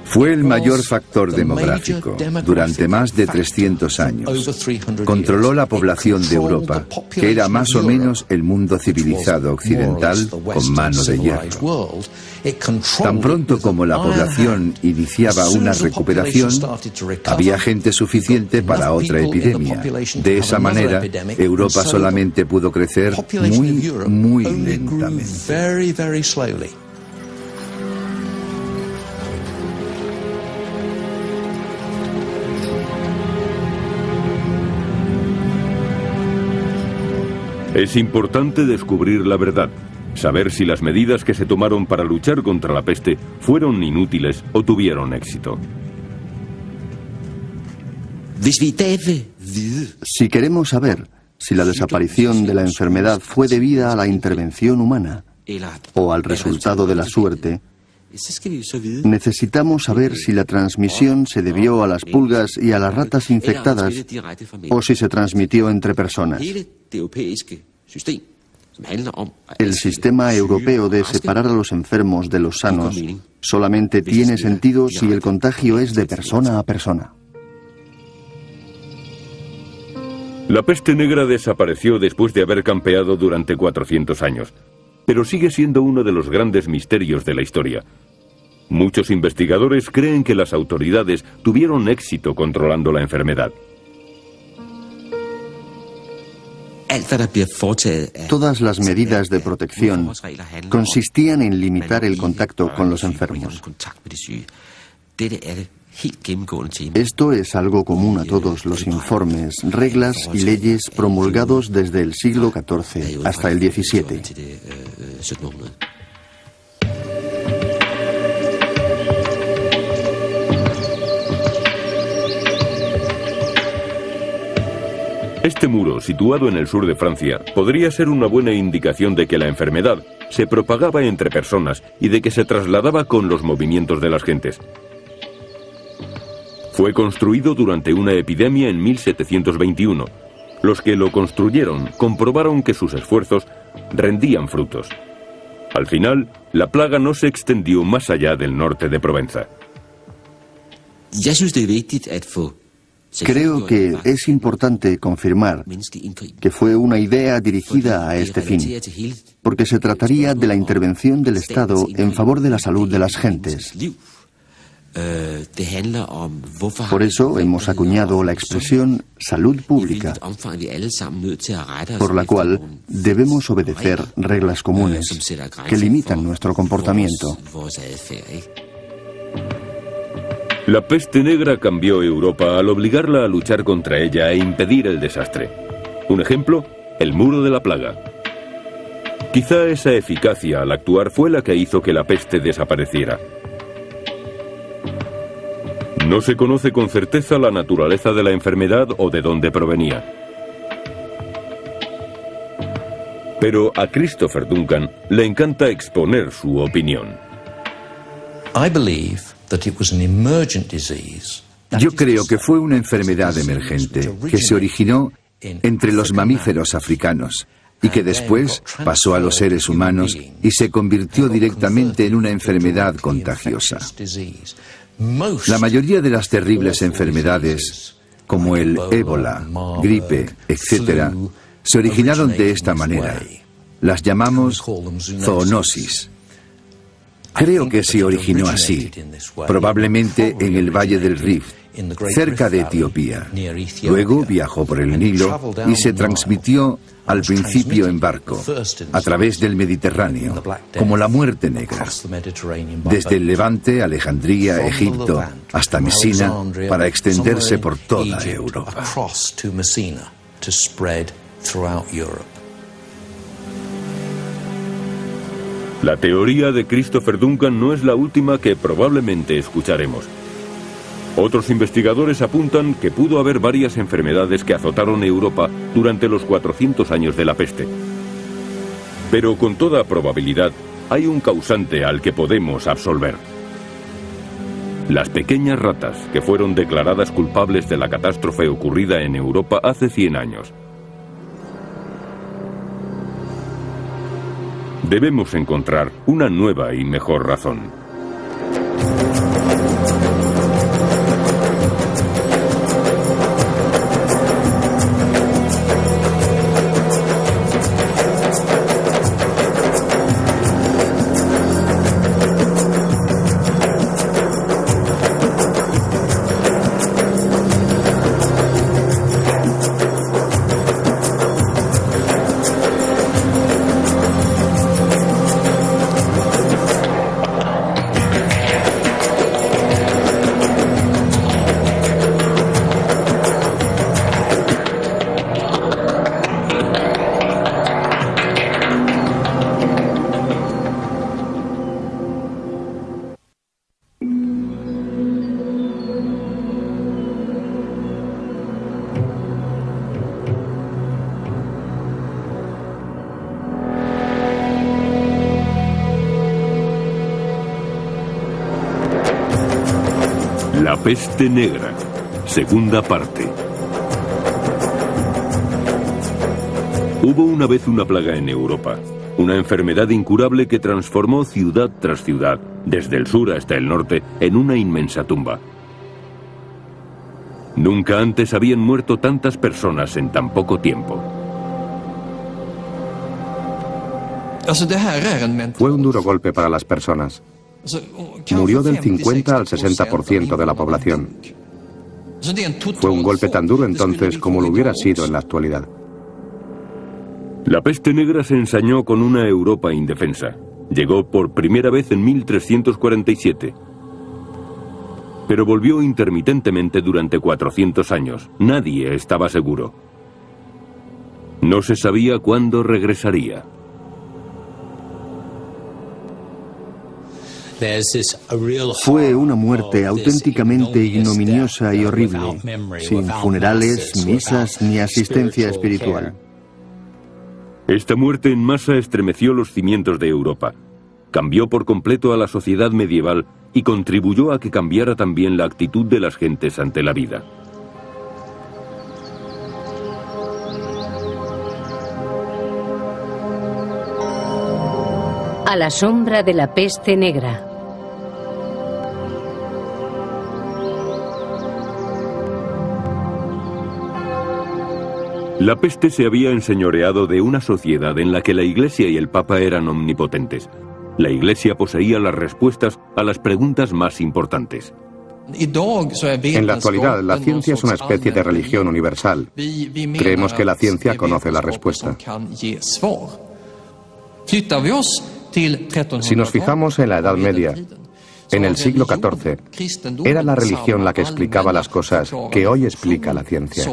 Fue el mayor factor demográfico durante más de 300 años. Controló la población de Europa, que era más o menos el mundo civilizado occidental con mano de hierro. Tan pronto como la población iniciaba una recuperación, había gente suficiente para otra epidemia. De esa manera, Europa solamente pudo crecer muy lentamente. Es importante descubrir la verdad, saber si las medidas que se tomaron para luchar contra la peste fueron inútiles o tuvieron éxito. Si queremos saber si la desaparición de la enfermedad fue debida a la intervención humana o al resultado de la suerte, necesitamos saber si la transmisión se debió a las pulgas y a las ratas infectadas o si se transmitió entre personas. El sistema europeo de separar a los enfermos de los sanos solamente tiene sentido si el contagio es de persona a persona. La peste negra desapareció después de haber campeado durante 400 años, pero sigue siendo uno de los grandes misterios de la historia. Muchos investigadores creen que las autoridades tuvieron éxito controlando la enfermedad. Todas las medidas de protección consistían en limitar el contacto con los enfermos. Esto es algo común a todos los informes, reglas y leyes promulgados desde el siglo XIV hasta el XVII. Este muro, situado en el sur de Francia, podría ser una buena indicación de que la enfermedad se propagaba entre personas y de que se trasladaba con los movimientos de las gentes. Fue construido durante una epidemia en 1721. Los que lo construyeron comprobaron que sus esfuerzos rendían frutos. Al final, la plaga no se extendió más allá del norte de Provenza. Creo que es importante confirmar que fue una idea dirigida a este fin, porque se trataría de la intervención del Estado en favor de la salud de las gentes. Por eso hemos acuñado la expresión salud pública, por la cual debemos obedecer reglas comunes que limitan nuestro comportamiento. La peste negra cambió Europa al obligarla a luchar contra ella e impedir el desastre. Un ejemplo, el muro de la plaga. Quizá esa eficacia al actuar fue la que hizo que la peste desapareciera. No se conoce con certeza la naturaleza de la enfermedad o de dónde provenía. Pero a Christopher Duncan le encanta exponer su opinión. Yo creo que fue una enfermedad emergente que se originó entre los mamíferos africanos y que después pasó a los seres humanos y se convirtió directamente en una enfermedad contagiosa. La mayoría de las terribles enfermedades, como el ébola, gripe, etc., se originaron de esta manera. Las llamamos zoonosis. Creo que se originó así, probablemente en el Valle del Rift, cerca de Etiopía. Luego viajó por el Nilo y se transmitió al principio en barco, a través del Mediterráneo, como la muerte negra, desde el Levante, Alejandría, Egipto, hasta Mesina, para extenderse por toda Europa. La teoría de Christopher Duncan no es la última que probablemente escucharemos. Otros investigadores apuntan que pudo haber varias enfermedades que azotaron Europa durante los 400 años de la peste. Pero con toda probabilidad hay un causante al que podemos absolver. Las pequeñas ratas que fueron declaradas culpables de la catástrofe ocurrida en Europa hace 100 años. Debemos encontrar una nueva y mejor razón. La peste negra, segunda parte. Hubo una vez una plaga en Europa, una enfermedad incurable que transformó ciudad tras ciudad, desde el sur hasta el norte, en una inmensa tumba. Nunca antes habían muerto tantas personas en tan poco tiempo. Fue un duro golpe para las personas. Murió del 50 al 60% de la población. Fue un golpe tan duro entonces como lo hubiera sido en la actualidad. La peste negra se ensañó con una Europa indefensa. Llegó por primera vez en 1347. Pero volvió intermitentemente durante 400 años. Nadie estaba seguro. No se sabía cuándo regresaría. Fue una muerte auténticamente ignominiosa y horrible, sin funerales, misas ni asistencia espiritual. Esta muerte en masa estremeció los cimientos de Europa, cambió por completo a la sociedad medieval y contribuyó a que cambiara también la actitud de las gentes ante la vida. A la sombra de la peste negra. La peste se había enseñoreado de una sociedad en la que la Iglesia y el Papa eran omnipotentes. La Iglesia poseía las respuestas a las preguntas más importantes. En la actualidad, la ciencia es una especie de religión universal. Creemos que la ciencia conoce la respuesta. Si nos fijamos en la Edad Media, en el siglo XIV, era la religión la que explicaba las cosas que hoy explica la ciencia.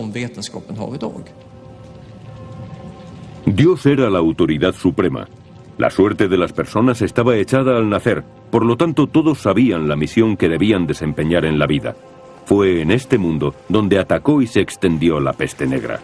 Dios era la autoridad suprema. La suerte de las personas estaba echada al nacer, por lo tanto todos sabían la misión que debían desempeñar en la vida. Fue en este mundo donde atacó y se extendió la peste negra.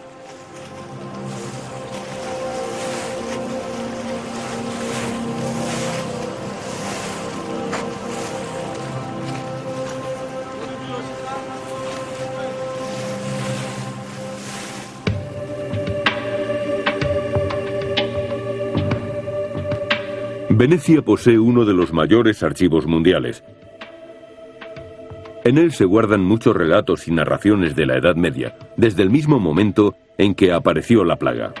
Venecia posee uno de los mayores archivos mundiales. En él se guardan muchos relatos y narraciones de la Edad Media, desde el mismo momento en que apareció la plaga.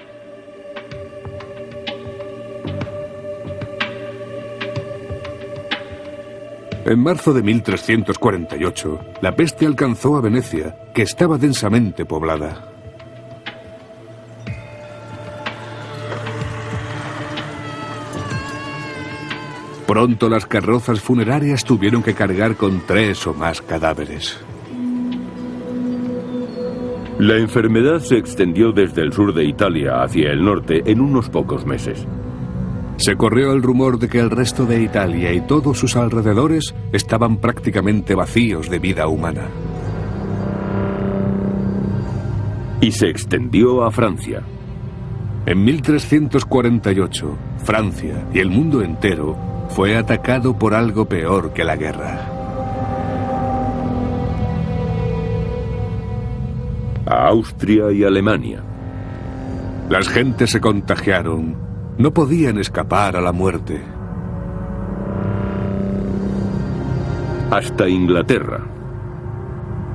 En marzo de 1348, la peste alcanzó a Venecia, que estaba densamente poblada. Pronto las carrozas funerarias tuvieron que cargar con 3 o más cadáveres. La enfermedad se extendió desde el sur de Italia hacia el norte en unos pocos meses. Se corrió el rumor de que el resto de Italia y todos sus alrededores estaban prácticamente vacíos de vida humana. Y se extendió a Francia. En 1348, Francia y el mundo entero fue atacado por algo peor que la guerra. A Austria y Alemania. Las gentes se contagiaron. No podían escapar a la muerte. Hasta Inglaterra.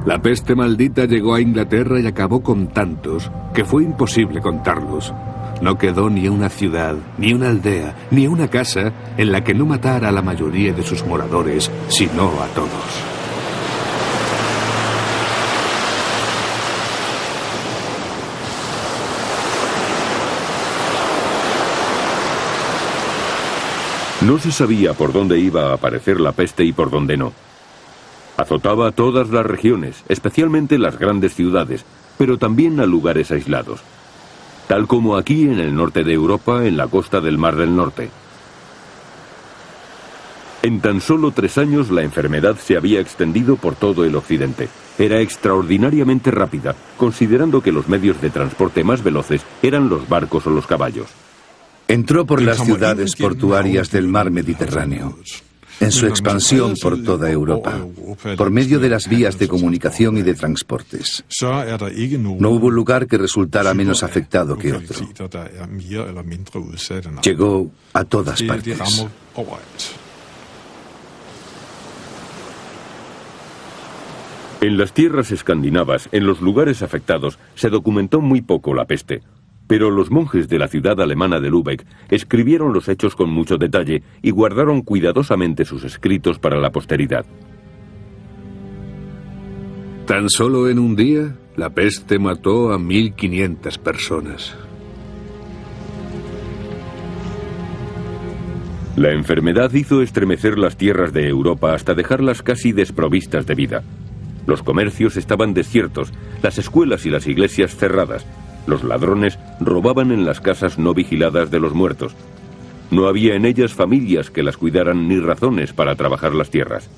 La peste maldita llegó a Inglaterra y acabó con tantos que fue imposible contarlos. No quedó ni una ciudad, ni una aldea, ni una casa en la que no matara a la mayoría de sus moradores, sino a todos. No se sabía por dónde iba a aparecer la peste y por dónde no. Azotaba a todas las regiones, especialmente las grandes ciudades, pero también a lugares aislados. Tal como aquí en el norte de Europa, en la costa del Mar del Norte. En tan solo 3 años la enfermedad se había extendido por todo el occidente. Era extraordinariamente rápida, considerando que los medios de transporte más veloces eran los barcos o los caballos. Entró por las ciudades portuarias del mar Mediterráneo, en su expansión por toda Europa, por medio de las vías de comunicación y de transportes. No hubo lugar que resultara menos afectado que otro. Llegó a todas partes. En las tierras escandinavas, en los lugares afectados, se documentó muy poco la peste. Pero los monjes de la ciudad alemana de Lübeck escribieron los hechos con mucho detalle y guardaron cuidadosamente sus escritos para la posteridad. Tan solo en un día, la peste mató a 1.500 personas. La enfermedad hizo estremecer las tierras de Europa hasta dejarlas casi desprovistas de vida. Los comercios estaban desiertos, las escuelas y las iglesias cerradas. Los ladrones robaban en las casas no vigiladas de los muertos. No había en ellas familias que las cuidaran ni razones para trabajar las tierras.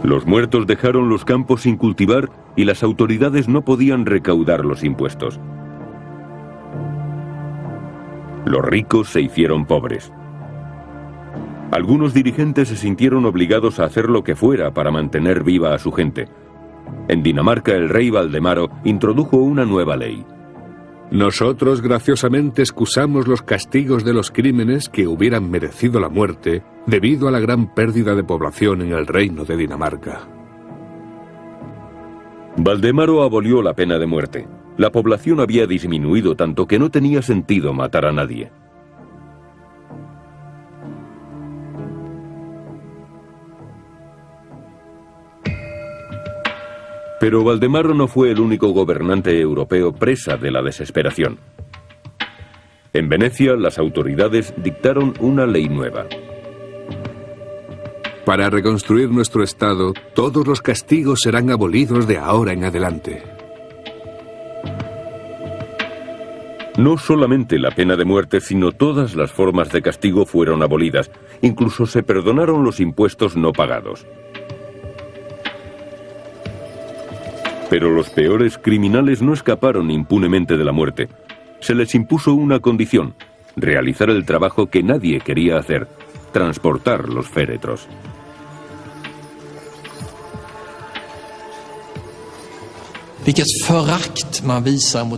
Los muertos dejaron los campos sin cultivar y las autoridades no podían recaudar los impuestos. Los ricos se hicieron pobres. Algunos dirigentes se sintieron obligados a hacer lo que fuera para mantener viva a su gente. En Dinamarca, el rey Valdemaro introdujo una nueva ley. Nosotros graciosamente excusamos los castigos de los crímenes que hubieran merecido la muerte debido a la gran pérdida de población en el reino de Dinamarca. Valdemaro abolió la pena de muerte. La población había disminuido tanto que no tenía sentido matar a nadie. Pero Valdemaro no fue el único gobernante europeo presa de la desesperación. En Venecia, las autoridades dictaron una ley nueva. Para reconstruir nuestro estado, todos los castigos serán abolidos de ahora en adelante. No solamente la pena de muerte, sino todas las formas de castigo fueron abolidas. Incluso se perdonaron los impuestos no pagados. Pero los peores criminales no escaparon impunemente de la muerte. Se les impuso una condición: realizar el trabajo que nadie quería hacer, transportar los féretros.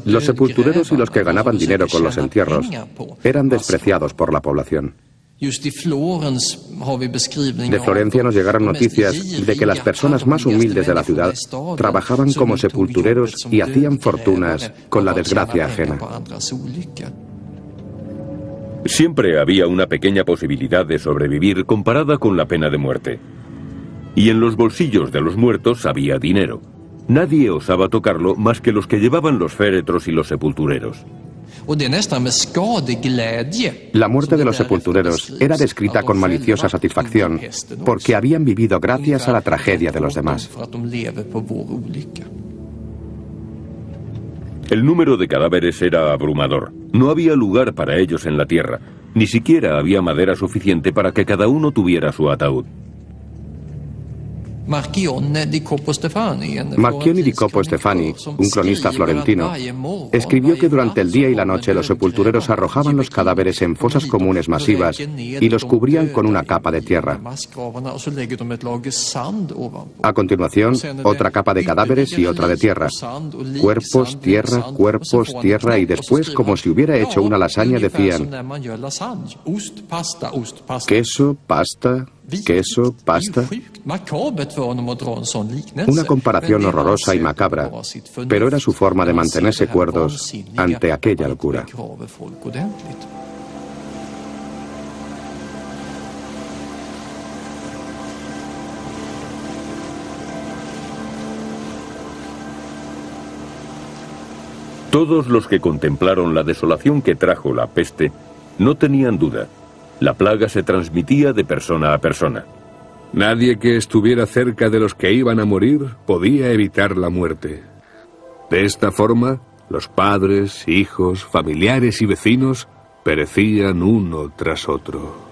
Los sepultureros y los que ganaban dinero con los entierros eran despreciados por la población. De Florencia nos llegaron noticias de que las personas más humildes de la ciudad trabajaban como sepultureros y hacían fortunas con la desgracia ajena. Siempre había una pequeña posibilidad de sobrevivir comparada con la pena de muerte. Y en los bolsillos de los muertos había dinero. Nadie osaba tocarlo más que los que llevaban los féretros y los sepultureros. La muerte de los sepultureros era descrita con maliciosa satisfacción porque habían vivido gracias a la tragedia de los demás. El número de cadáveres era abrumador. No había lugar para ellos en la tierra. Ni siquiera había madera suficiente para que cada uno tuviera su ataúd. Marchione di Copo Stefani, un cronista florentino, escribió que durante el día y la noche los sepultureros arrojaban los cadáveres en fosas comunes masivas y los cubrían con una capa de tierra. A continuación, otra capa de cadáveres y otra de tierra. Cuerpos, tierra y después, como si hubiera hecho una lasaña, decían: queso, pasta, queso, pasta. Una comparación horrorosa y macabra, pero era su forma de mantenerse cuerdos ante aquella locura. Todos los que contemplaron la desolación que trajo la peste no tenían duda. La plaga se transmitía de persona a persona. Nadie que estuviera cerca de los que iban a morir podía evitar la muerte. De esta forma, los padres, hijos, familiares y vecinos perecían uno tras otro.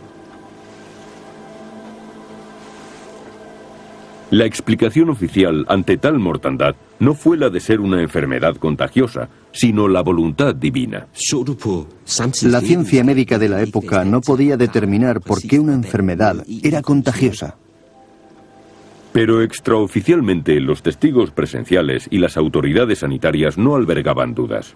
La explicación oficial ante tal mortandad no fue la de ser una enfermedad contagiosa, sino la voluntad divina. La ciencia médica de la época no podía determinar por qué una enfermedad era contagiosa. Pero extraoficialmente los testigos presenciales y las autoridades sanitarias no albergaban dudas.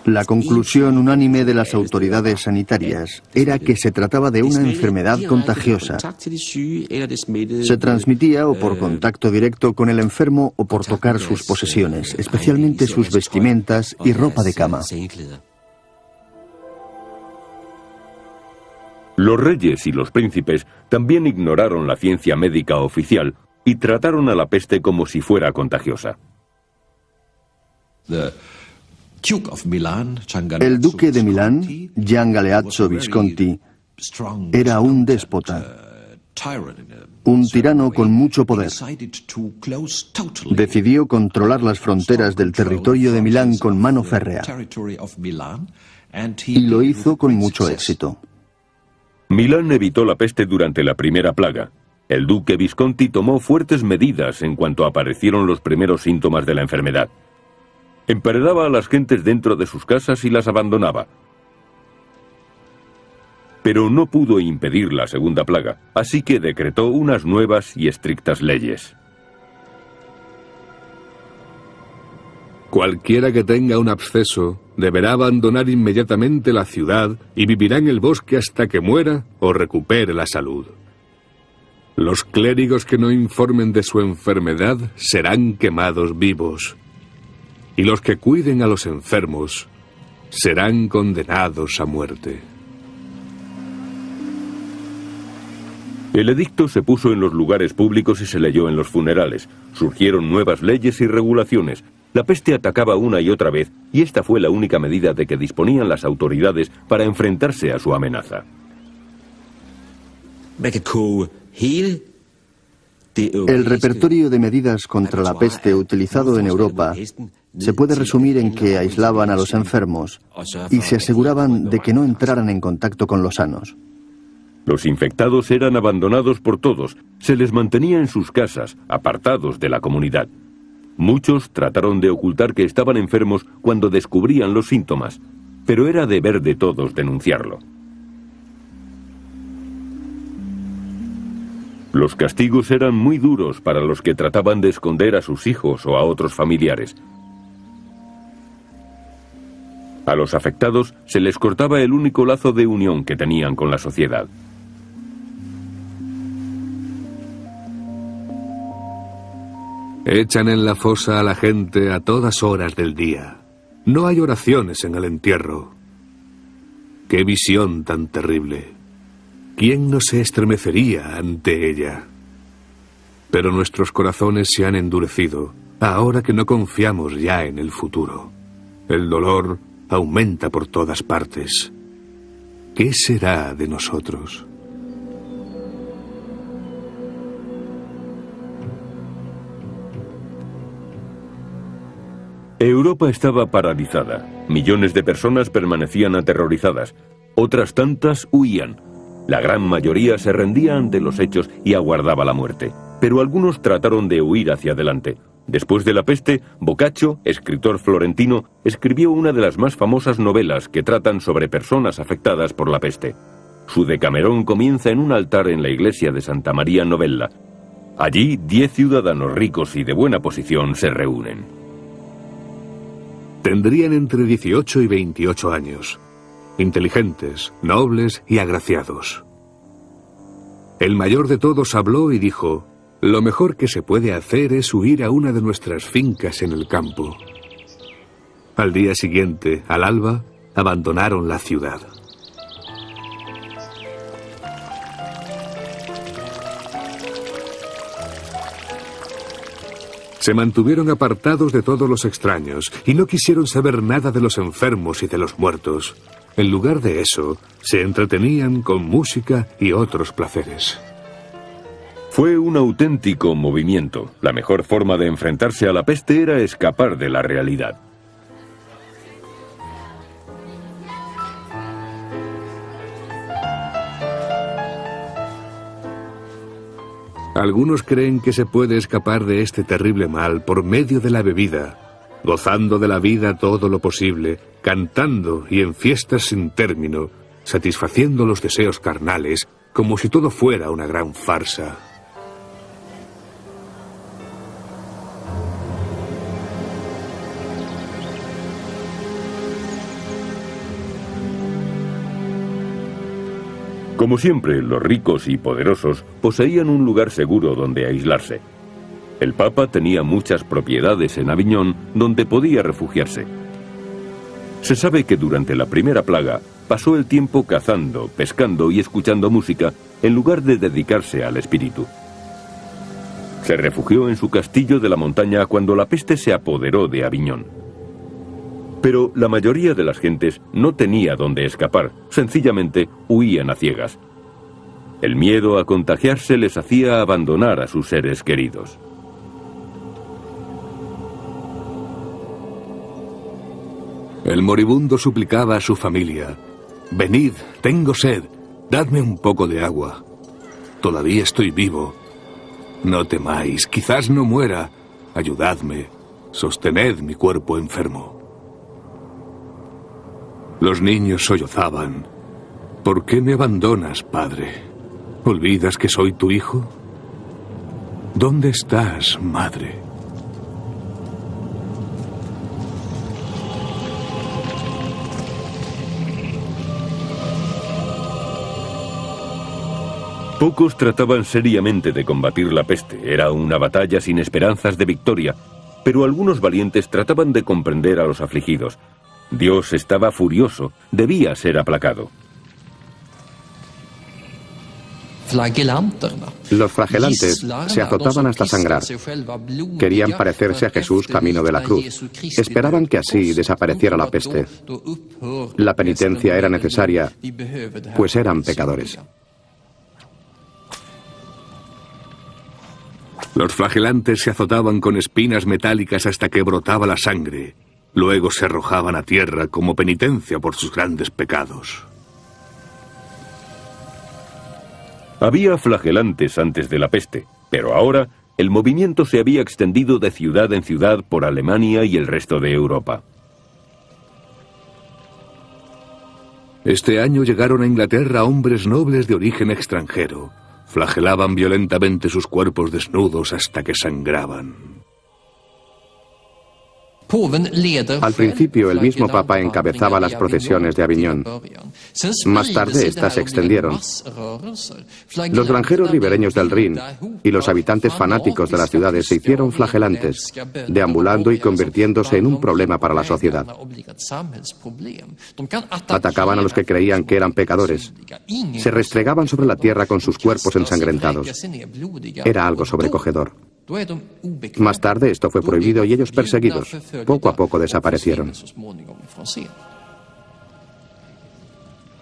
La conclusión unánime de las autoridades sanitarias era que se trataba de una enfermedad contagiosa. Se transmitía o por contacto directo con el enfermo o por tocar sus posesiones, especialmente sus vestimentas y ropa de cama. Los reyes y los príncipes también ignoraron la ciencia médica oficial y trataron a la peste como si fuera contagiosa. El duque de Milán, Gian Galeazzo Visconti, era un déspota, un tirano con mucho poder. Decidió controlar las fronteras del territorio de Milán con mano férrea y lo hizo con mucho éxito. Milán evitó la peste durante la primera plaga, El duque Visconti tomó fuertes medidas en cuanto aparecieron los primeros síntomas de la enfermedad. Emparedaba a las gentes dentro de sus casas y las abandonaba. Pero no pudo impedir la segunda plaga, así que decretó unas nuevas y estrictas leyes. Cualquiera que tenga un absceso deberá abandonar inmediatamente la ciudad y vivirá en el bosque hasta que muera o recupere la salud. Los clérigos que no informen de su enfermedad serán quemados vivos, y los que cuiden a los enfermos serán condenados a muerte. El edicto se puso en los lugares públicos y se leyó en los funerales. Surgieron nuevas leyes y regulaciones. La peste atacaba una y otra vez, y esta fue la única medida de que disponían las autoridades para enfrentarse a su amenaza. El repertorio de medidas contra la peste utilizado en Europa se puede resumir en que aislaban a los enfermos y se aseguraban de que no entraran en contacto con los sanos. Los infectados eran abandonados por todos, se les mantenía en sus casas, apartados de la comunidad. Muchos trataron de ocultar que estaban enfermos cuando descubrían los síntomas, pero era deber de todos denunciarlo. Los castigos eran muy duros para los que trataban de esconder a sus hijos o a otros familiares. A los afectados se les cortaba el único lazo de unión que tenían con la sociedad. Echan en la fosa a la gente a todas horas del día. No hay oraciones en el entierro. ¡Qué visión tan terrible! ¿Quién no se estremecería ante ella? Pero nuestros corazones se han endurecido, ahora que no confiamos ya en el futuro. El dolor aumenta por todas partes. ¿Qué será de nosotros? Europa estaba paralizada. Millones de personas permanecían aterrorizadas. Otras tantas huían. La gran mayoría se rendía ante los hechos y aguardaba la muerte. Pero algunos trataron de huir hacia adelante. Después de la peste, Boccaccio, escritor florentino, escribió una de las más famosas novelas que tratan sobre personas afectadas por la peste. Su Decamerón comienza en un altar en la iglesia de Santa María Novella. Allí, 10 ciudadanos ricos y de buena posición se reúnen. Tendrían entre 18 y 28 años, inteligentes, nobles y agraciados. El mayor de todos habló y dijo: lo mejor que se puede hacer es huir a una de nuestras fincas en el campo. Al día siguiente, al alba, abandonaron la ciudad. Se mantuvieron apartados de todos los extraños y no quisieron saber nada de los enfermos y de los muertos. En lugar de eso, se entretenían con música y otros placeres. Fue un auténtico movimiento. La mejor forma de enfrentarse a la peste era escapar de la realidad. Algunos creen que se puede escapar de este terrible mal por medio de la bebida, gozando de la vida todo lo posible, cantando y en fiestas sin término, satisfaciendo los deseos carnales, como si todo fuera una gran farsa. Como siempre, los ricos y poderosos poseían un lugar seguro donde aislarse. El Papa tenía muchas propiedades en Aviñón donde podía refugiarse. Se sabe que durante la primera plaga pasó el tiempo cazando, pescando y escuchando música en lugar de dedicarse al espíritu. Se refugió en su castillo de la montaña cuando la peste se apoderó de Aviñón. Pero la mayoría de las gentes no tenía dónde escapar, sencillamente huían a ciegas. El miedo a contagiarse les hacía abandonar a sus seres queridos. El moribundo suplicaba a su familia: venid, tengo sed, dadme un poco de agua. todavía estoy vivo. No temáis, quizás no muera. Ayudadme, sostened mi cuerpo enfermo. Los niños sollozaban. ¿Por qué me abandonas, padre? ¿Olvidas que soy tu hijo? ¿Dónde estás, madre? Pocos trataban seriamente de combatir la peste. Era una batalla sin esperanzas de victoria, pero algunos valientes trataban de comprender a los afligidos. Dios estaba furioso, debía ser aplacado. Los flagelantes se azotaban hasta sangrar. Querían parecerse a Jesús camino de la cruz. Esperaban que así desapareciera la peste. La penitencia era necesaria, pues eran pecadores. Los flagelantes se azotaban con espinas metálicas hasta que brotaba la sangre. Luego se arrojaban a tierra como penitencia por sus grandes pecados. Había flagelantes antes de la peste, pero ahora el movimiento se había extendido de ciudad en ciudad por Alemania y el resto de Europa. Este año llegaron a Inglaterra hombres nobles de origen extranjero. Flagelaban violentamente sus cuerpos desnudos hasta que sangraban. Al principio, el mismo Papa encabezaba las procesiones de Aviñón. Más tarde, estas se extendieron. Los granjeros ribereños del Rin y los habitantes fanáticos de las ciudades se hicieron flagelantes, deambulando y convirtiéndose en un problema para la sociedad. Atacaban a los que creían que eran pecadores. Se restregaban sobre la tierra con sus cuerpos ensangrentados. Era algo sobrecogedor. Más tarde esto fue prohibido y ellos perseguidos. Poco a poco desaparecieron.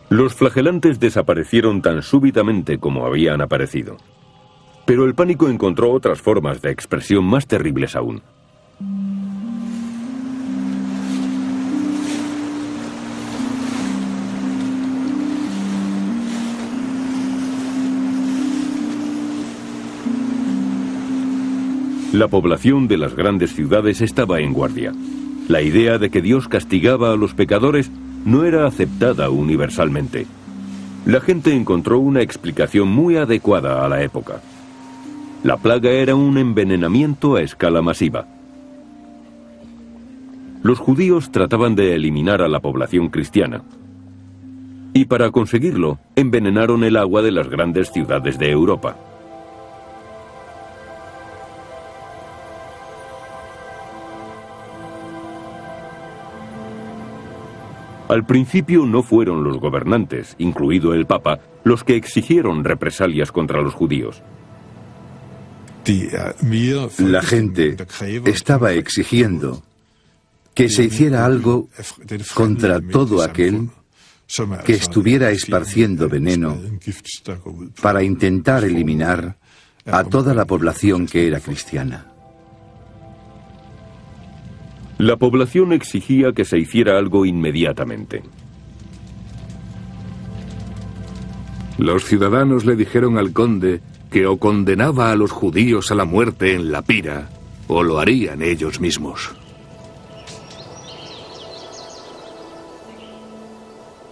Los flagelantes desaparecieron tan súbitamente como habían aparecido. Pero el pánico encontró otras formas de expresión más terribles aún. La población de las grandes ciudades estaba en guardia. La idea de que Dios castigaba a los pecadores no era aceptada universalmente. La gente encontró una explicación muy adecuada a la época. La plaga era un envenenamiento a escala masiva. Los judíos trataban de eliminar a la población cristiana. Y para conseguirlo, envenenaron el agua de las grandes ciudades de Europa. Al principio no fueron los gobernantes, incluido el Papa, los que exigieron represalias contra los judíos. La gente estaba exigiendo que se hiciera algo contra todo aquel que estuviera esparciendo veneno para intentar eliminar a toda la población que era cristiana. La población exigía que se hiciera algo inmediatamente. Los ciudadanos le dijeron al conde que o condenaba a los judíos a la muerte en la pira, o lo harían ellos mismos.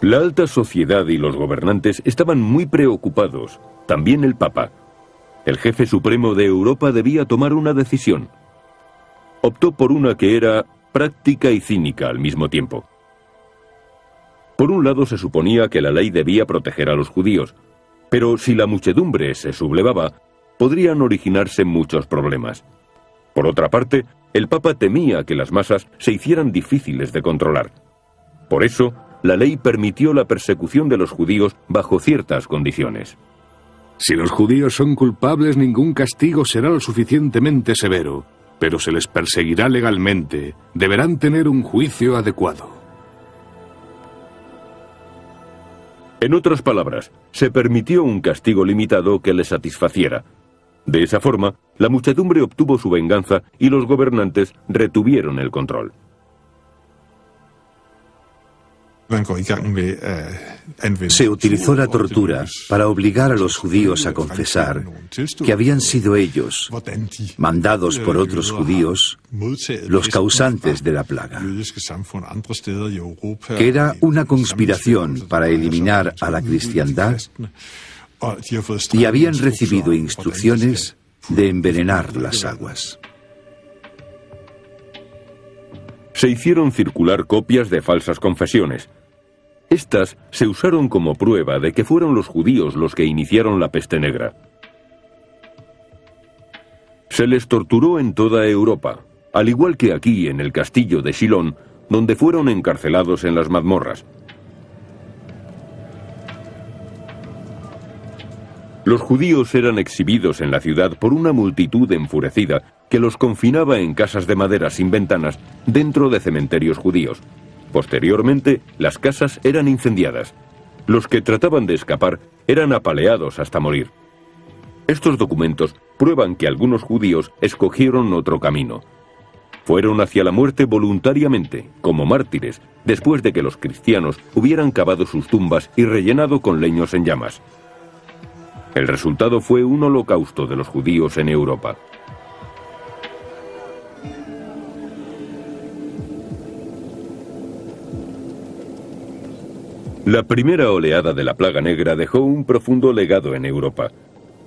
La alta sociedad y los gobernantes estaban muy preocupados, también el Papa. El jefe supremo de Europa debía tomar una decisión. Optó por una que era práctica y cínica al mismo tiempo. Por un lado se suponía que la ley debía proteger a los judíos, pero si la muchedumbre se sublevaba, podrían originarse muchos problemas. Por otra parte, el Papa temía que las masas se hicieran difíciles de controlar. Por eso, la ley permitió la persecución de los judíos bajo ciertas condiciones. Si los judíos son culpables, ningún castigo será lo suficientemente severo, pero se les perseguirá legalmente. Deberán tener un juicio adecuado. En otras palabras, se permitió un castigo limitado que les satisfaciera. De esa forma, la muchedumbre obtuvo su venganza y los gobernantes retuvieron el control. Se utilizó la tortura para obligar a los judíos a confesar que habían sido ellos, mandados por otros judíos, los causantes de la plaga, que era una conspiración para eliminar a la cristiandad y habían recibido instrucciones de envenenar las aguas. Se hicieron circular copias de falsas confesiones. Estas se usaron como prueba de que fueron los judíos los que iniciaron la peste negra. Se les torturó en toda Europa, al igual que aquí en el castillo de Shilón, donde fueron encarcelados en las mazmorras. Los judíos eran exhibidos en la ciudad por una multitud enfurecida que los confinaba en casas de madera sin ventanas dentro de cementerios judíos. Posteriormente, las casas eran incendiadas. Los que trataban de escapar eran apaleados hasta morir. Estos documentos prueban que algunos judíos escogieron otro camino. Fueron hacia la muerte voluntariamente, como mártires, después de que los cristianos hubieran cavado sus tumbas y rellenado con leños en llamas. El resultado fue un holocausto de los judíos en Europa. La primera oleada de la plaga negra dejó un profundo legado en Europa.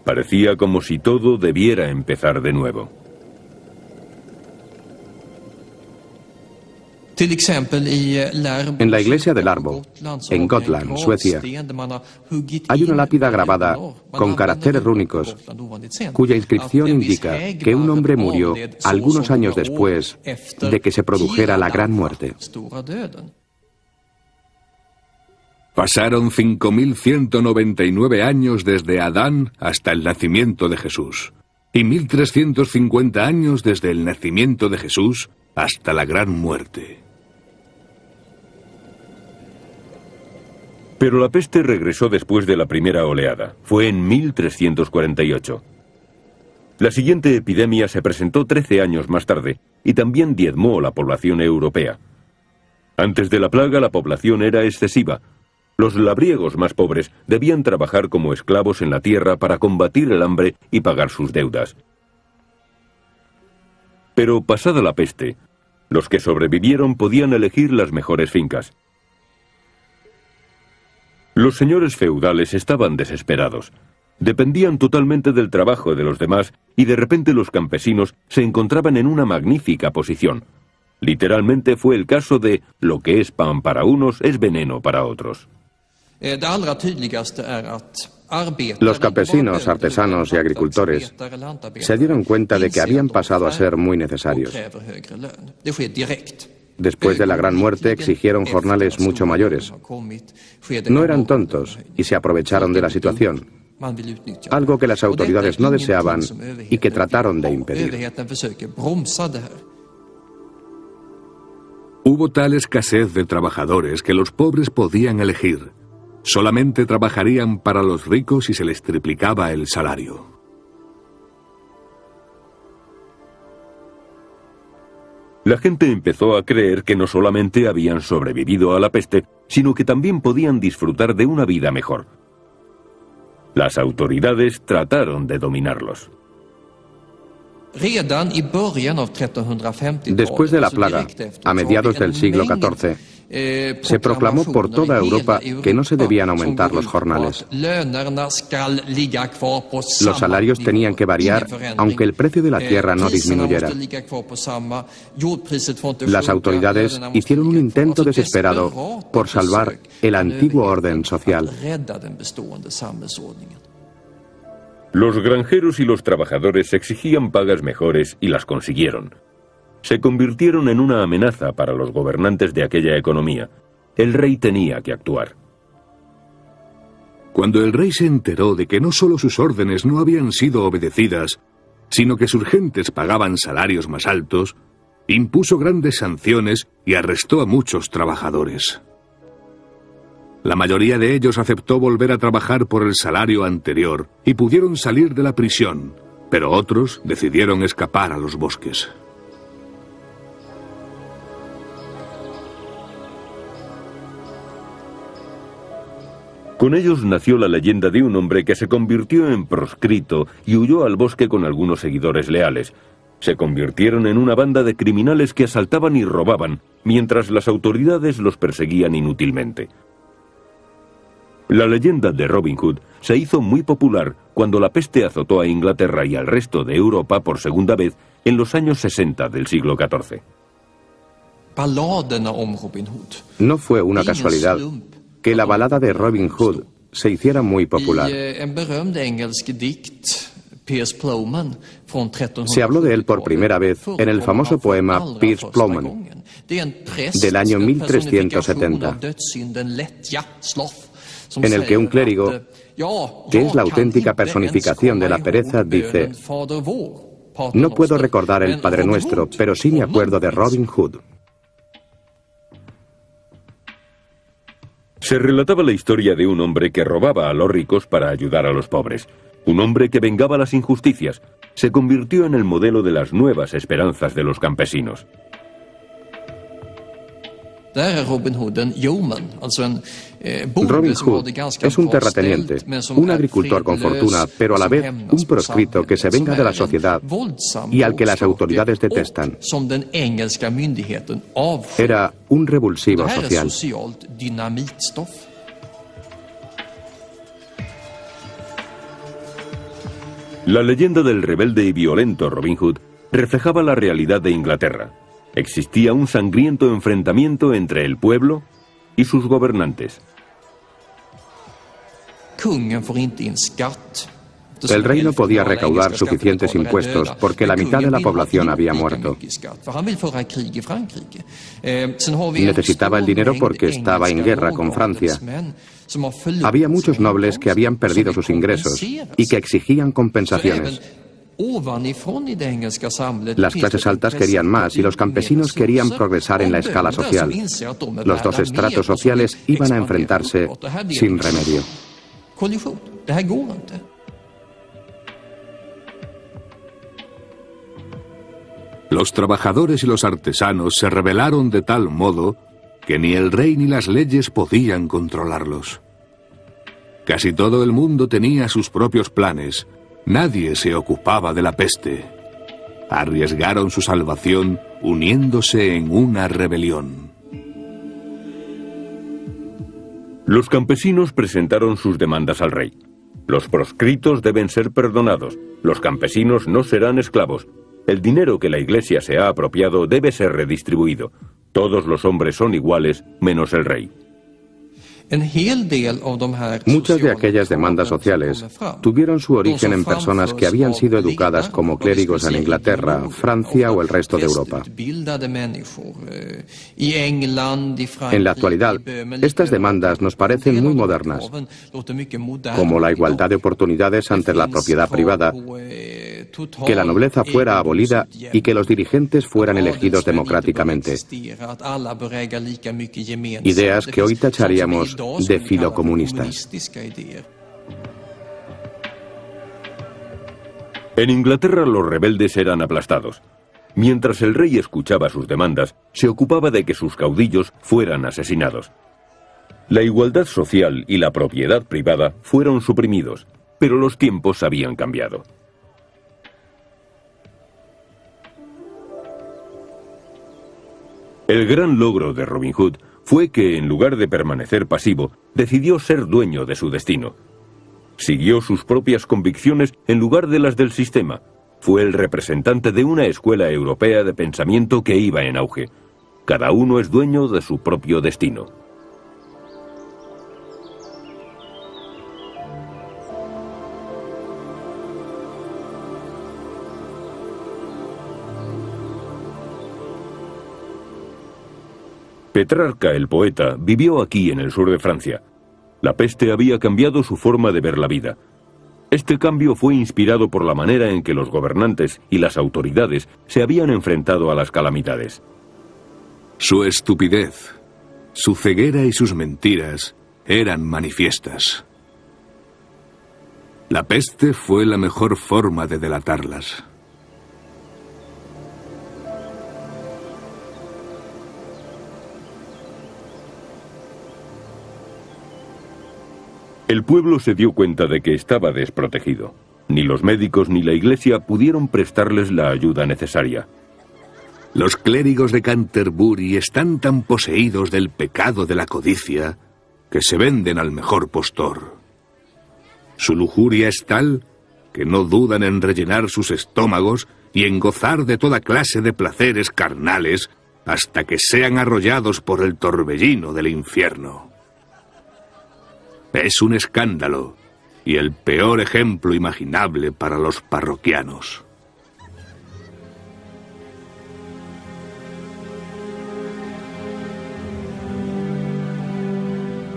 Parecía como si todo debiera empezar de nuevo. En la iglesia de Larbo, en Gotland, Suecia, hay una lápida grabada con caracteres rúnicos cuya inscripción indica que un hombre murió algunos años después de que se produjera la Gran Muerte. Pasaron 5.199 años desde Adán hasta el nacimiento de Jesús, y 1.350 años desde el nacimiento de Jesús hasta la Gran Muerte. Pero la peste regresó después de la primera oleada. Fue en 1348. La siguiente epidemia se presentó 13 años más tarde y también diezmó la población europea. Antes de la plaga, la población era excesiva. Los labriegos más pobres debían trabajar como esclavos en la tierra para combatir el hambre y pagar sus deudas. Pero pasada la peste, los que sobrevivieron podían elegir las mejores fincas. Los señores feudales estaban desesperados. Dependían totalmente del trabajo de los demás y de repente los campesinos se encontraban en una magnífica posición. Literalmente fue el caso de lo que es pan para unos es veneno para otros. Los campesinos, artesanos y agricultores se dieron cuenta de que habían pasado a ser muy necesarios. Después de la Gran Muerte exigieron jornales mucho mayores. No eran tontos y se aprovecharon de la situación, algo que las autoridades no deseaban y que trataron de impedir. Hubo tal escasez de trabajadores que los pobres podían elegir. Solamente trabajarían para los ricos y se les triplicaba el salario. La gente empezó a creer que no solamente habían sobrevivido a la peste, sino que también podían disfrutar de una vida mejor. Las autoridades trataron de dominarlos. Después de la plaga, a mediados del siglo XIV, se proclamó por toda Europa que no se debían aumentar los jornales. Los salarios tenían que variar, aunque el precio de la tierra no disminuyera. Las autoridades hicieron un intento desesperado por salvar el antiguo orden social. Los granjeros y los trabajadores exigían pagas mejores y las consiguieron. Se convirtieron en una amenaza para los gobernantes de aquella economía. El rey tenía que actuar. Cuando el rey se enteró de que no solo sus órdenes no habían sido obedecidas, sino que sus gentes pagaban salarios más altos, impuso grandes sanciones y arrestó a muchos trabajadores. La mayoría de ellos aceptó volver a trabajar por el salario anterior y pudieron salir de la prisión, pero otros decidieron escapar a los bosques. Con ellos nació la leyenda de un hombre que se convirtió en proscrito y huyó al bosque con algunos seguidores leales. Se convirtieron en una banda de criminales que asaltaban y robaban, mientras las autoridades los perseguían inútilmente. La leyenda de Robin Hood se hizo muy popular cuando la peste azotó a Inglaterra y al resto de Europa por segunda vez en los años 60 del siglo XIV. No fue una casualidad que la balada de Robin Hood se hiciera muy popular. Se habló de él por primera vez en el famoso poema Piers Plowman, del año 1370, en el que un clérigo, que es la auténtica personificación de la pereza, dice: no puedo recordar el Padre Nuestro, pero sí me acuerdo de Robin Hood. Se relataba la historia de un hombre que robaba a los ricos para ayudar a los pobres. Un hombre que vengaba las injusticias. Se convirtió en el modelo de las nuevas esperanzas de los campesinos. Robin Hood es un terrateniente, un agricultor con fortuna, pero a la vez un proscrito que se venga de la sociedad y al que las autoridades detestan. Era un revulsivo social. La leyenda del rebelde y violento Robin Hood reflejaba la realidad de Inglaterra. Existía un sangriento enfrentamiento entre el pueblo y sus gobernantes. El rey no podía recaudar suficientes impuestos porque la mitad de la población había muerto. Necesitaba el dinero porque estaba en guerra con Francia. Había muchos nobles que habían perdido sus ingresos y que exigían compensaciones. Las clases altas querían más y los campesinos querían progresar en la escala social. Los dos estratos sociales iban a enfrentarse sin remedio. Los trabajadores y los artesanos se rebelaron de tal modo que ni el rey ni las leyes podían controlarlos. Casi todo el mundo tenía sus propios planes. Nadie se ocupaba de la peste. Arriesgaron su salvación uniéndose en una rebelión. Los campesinos presentaron sus demandas al rey. Los proscritos deben ser perdonados. Los campesinos no serán esclavos. El dinero que la Iglesia se ha apropiado debe ser redistribuido. Todos los hombres son iguales, menos el rey. Muchas de aquellas demandas sociales tuvieron su origen en personas que habían sido educadas como clérigos en Inglaterra, Francia o el resto de Europa. En la actualidad, estas demandas nos parecen muy modernas, como la igualdad de oportunidades ante la propiedad privada, que la nobleza fuera abolida y que los dirigentes fueran elegidos democráticamente. Ideas que hoy tacharíamos de filocomunistas. En Inglaterra los rebeldes eran aplastados. Mientras el rey escuchaba sus demandas, se ocupaba de que sus caudillos fueran asesinados. La igualdad social y la propiedad privada fueron suprimidos, pero los tiempos habían cambiado. El gran logro de Robin Hood fue que, en lugar de permanecer pasivo, decidió ser dueño de su destino. Siguió sus propias convicciones en lugar de las del sistema. Fue el representante de una escuela europea de pensamiento que iba en auge. Cada uno es dueño de su propio destino. Petrarca, el poeta, vivió aquí en el sur de Francia. La peste había cambiado su forma de ver la vida. Este cambio fue inspirado por la manera en que los gobernantes y las autoridades se habían enfrentado a las calamidades. Su estupidez, su ceguera y sus mentiras eran manifiestas. La peste fue la mejor forma de delatarlas. El pueblo se dio cuenta de que estaba desprotegido. Ni los médicos ni la iglesia pudieron prestarles la ayuda necesaria. Los clérigos de Canterbury están tan poseídos del pecado de la codicia que se venden al mejor postor. Su lujuria es tal que no dudan en rellenar sus estómagos y en gozar de toda clase de placeres carnales hasta que sean arrollados por el torbellino del infierno. Es un escándalo y el peor ejemplo imaginable para los parroquianos.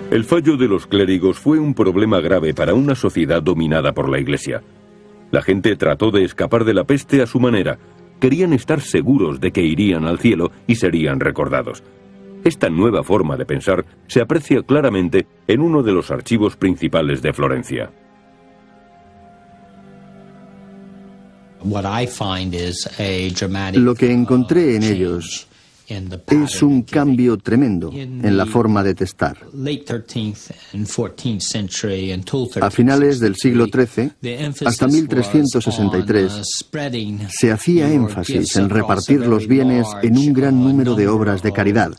El fallo de los clérigos fue un problema grave para una sociedad dominada por la Iglesia. La gente trató de escapar de la peste a su manera. Querían estar seguros de que irían al cielo y serían recordados. Esta nueva forma de pensar se aprecia claramente en uno de los archivos principales de Florencia. Lo que encontré en ellos es un cambio tremendo en la forma de testar. A finales del siglo XIII, hasta 1363, se hacía énfasis en repartir los bienes en un gran número de obras de caridad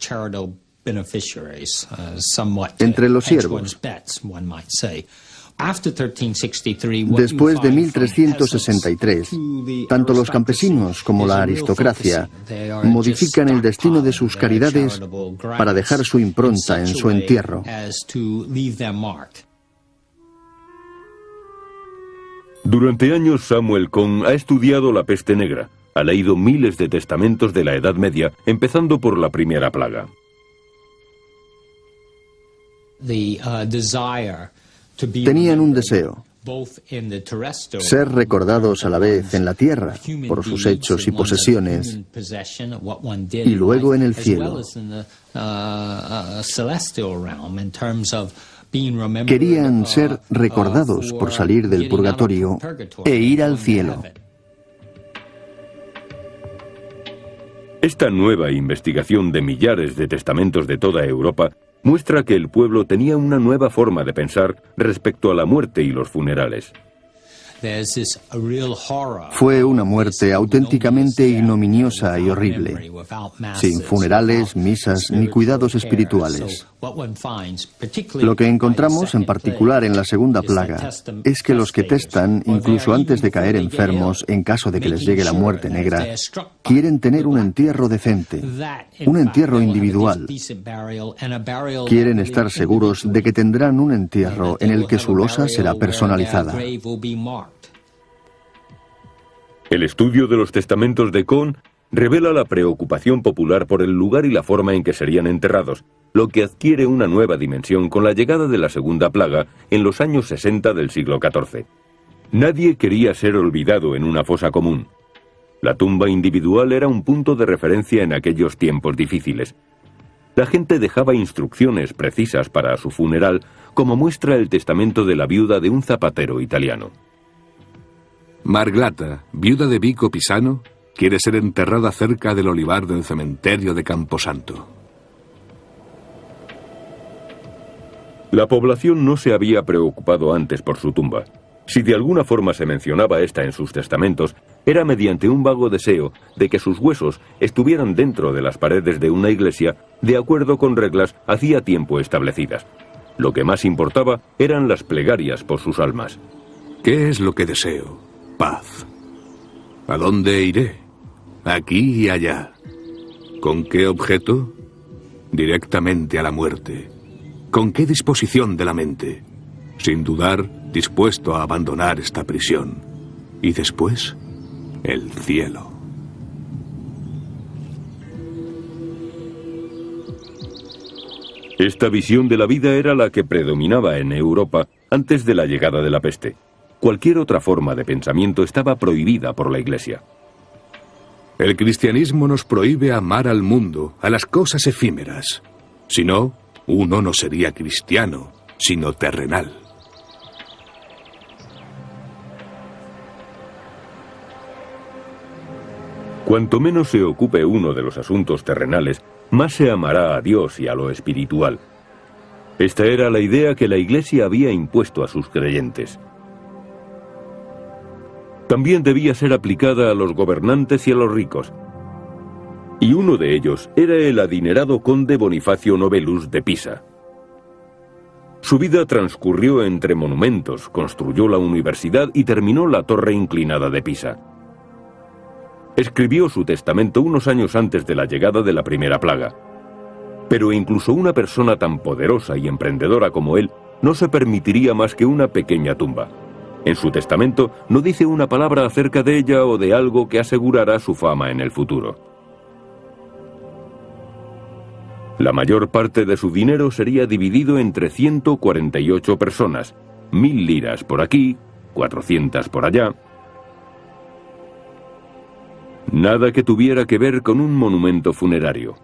entre los siervos. Después de 1363, tanto los campesinos como la aristocracia modifican el destino de sus caridades para dejar su impronta en su entierro. Durante años Samuel Cohn ha estudiado la peste negra. Ha leído miles de testamentos de la Edad Media, empezando por la primera plaga. Tenían un deseo: ser recordados a la vez en la tierra por sus hechos y posesiones y luego en el cielo. Querían ser recordados por salir del purgatorio e ir al cielo. Esta nueva investigación de millares de testamentos de toda Europa muestra que el pueblo tenía una nueva forma de pensar respecto a la muerte y los funerales. Fue una muerte auténticamente ignominiosa y horrible, sin funerales, misas ni cuidados espirituales. Lo que encontramos en particular en la segunda plaga es que los que testan, incluso antes de caer enfermos en caso de que les llegue la muerte negra, quieren tener un entierro decente, un entierro individual. Quieren estar seguros de que tendrán un entierro en el que su losa será personalizada. El estudio de los testamentos de Cohn revela la preocupación popular por el lugar y la forma en que serían enterrados, lo que adquiere una nueva dimensión con la llegada de la segunda plaga en los años 60 del siglo XIV. Nadie quería ser olvidado en una fosa común. La tumba individual era un punto de referencia en aquellos tiempos difíciles. La gente dejaba instrucciones precisas para su funeral, como muestra el testamento de la viuda de un zapatero italiano. Marglata, viuda de Vico Pisano, quiere ser enterrada cerca del olivar del cementerio de Camposanto. La población no se había preocupado antes por su tumba. Si de alguna forma se mencionaba esta en sus testamentos, era mediante un vago deseo de que sus huesos estuvieran dentro de las paredes de una iglesia de acuerdo con reglas hacía tiempo establecidas. Lo que más importaba eran las plegarias por sus almas. ¿Qué es lo que deseo? Paz. ¿A dónde iré? Aquí y allá. ¿Con qué objeto? Directamente a la muerte. ¿Con qué disposición de la mente? Sin dudar, dispuesto a abandonar esta prisión. Y después, el cielo. Esta visión de la vida era la que predominaba en Europa antes de la llegada de la peste. Cualquier otra forma de pensamiento estaba prohibida por la Iglesia. El cristianismo nos prohíbe amar al mundo, a las cosas efímeras. Si no, uno no sería cristiano, sino terrenal. Cuanto menos se ocupe uno de los asuntos terrenales, más se amará a Dios y a lo espiritual. Esta era la idea que la Iglesia había impuesto a sus creyentes. También debía ser aplicada a los gobernantes y a los ricos. Y uno de ellos era el adinerado conde Bonifacio Novellus de Pisa. Su vida transcurrió entre monumentos, construyó la universidad y terminó la torre inclinada de Pisa. Escribió su testamento unos años antes de la llegada de la primera plaga. Pero incluso una persona tan poderosa y emprendedora como él no se permitiría más que una pequeña tumba. En su testamento no dice una palabra acerca de ella o de algo que asegurara su fama en el futuro. La mayor parte de su dinero sería dividido entre 148 personas, 1000 liras por aquí, 400 por allá. Nada que tuviera que ver con un monumento funerario.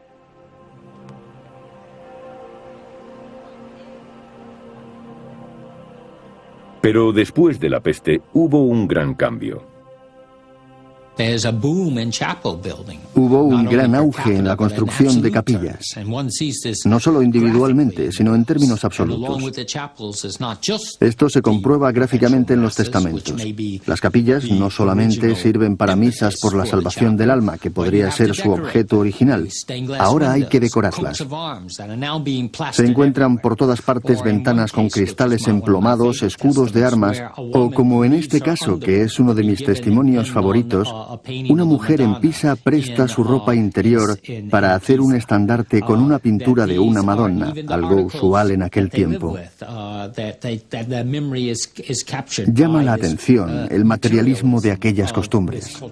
Pero después de la peste hubo un gran cambio. Hubo un gran auge en la construcción de capillas, no solo individualmente, sino en términos absolutos. Esto se comprueba gráficamente en los testamentos. Las capillas no solamente sirven para misas por la salvación del alma, que podría ser su objeto original. Ahora hay que decorarlas. Se encuentran por todas partes ventanas con cristales emplomados, escudos de armas, o como en este caso, que es uno de mis testimonios favoritos, una mujer en Pisa presta su ropa interior para hacer un estandarte con una pintura de una Madonna, algo usual en aquel tiempo. Llama la atención el materialismo de aquellas costumbres.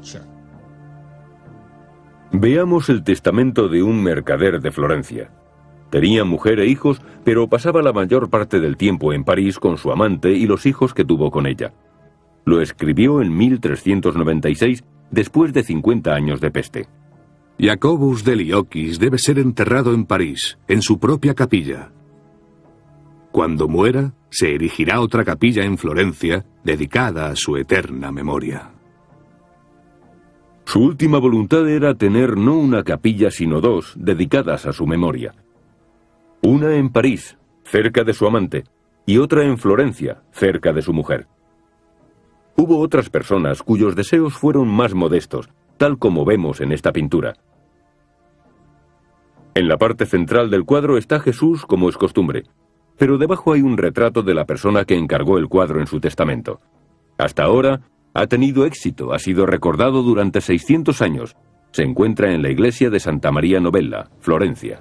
Veamos el testamento de un mercader de Florencia. Tenía mujer e hijos, pero pasaba la mayor parte del tiempo en París con su amante y los hijos que tuvo con ella. Lo escribió en 1396, después de 50 años de peste. Jacobus de Lioquis debe ser enterrado en París, en su propia capilla. Cuando muera, se erigirá otra capilla en Florencia, dedicada a su eterna memoria. Su última voluntad era tener no una capilla, sino dos, dedicadas a su memoria. Una en París, cerca de su amante, y otra en Florencia, cerca de su mujer. Hubo otras personas cuyos deseos fueron más modestos, tal como vemos en esta pintura. En la parte central del cuadro está Jesús, como es costumbre, pero debajo hay un retrato de la persona que encargó el cuadro en su testamento. Hasta ahora ha tenido éxito, ha sido recordado durante 600 años. Se encuentra en la iglesia de Santa María Novella, Florencia.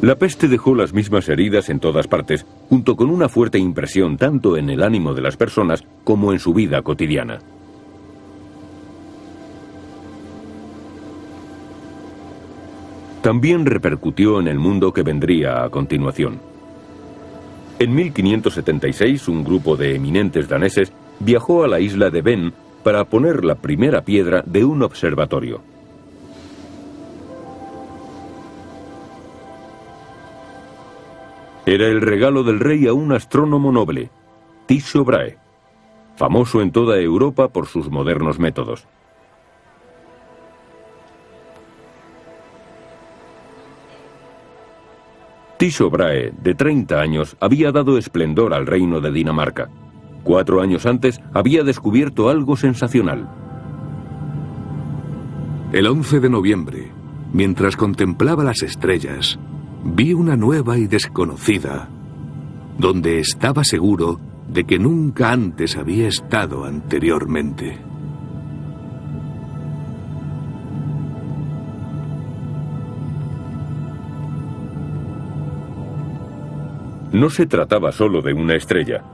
La peste dejó las mismas heridas en todas partes, junto con una fuerte impresión tanto en el ánimo de las personas como en su vida cotidiana. También repercutió en el mundo que vendría a continuación. En 1576, un grupo de eminentes daneses viajó a la isla de Ven para poner la primera piedra de un observatorio. Era el regalo del rey a un astrónomo noble, Tycho Brahe, famoso en toda Europa por sus modernos métodos. Tycho Brahe, de 30 años, había dado esplendor al reino de Dinamarca. 4 años antes había descubierto algo sensacional. El 11 de noviembre, mientras contemplaba las estrellas, vi una nueva y desconocida, donde estaba seguro de que nunca antes había estado anteriormente. No se trataba solo de una estrella.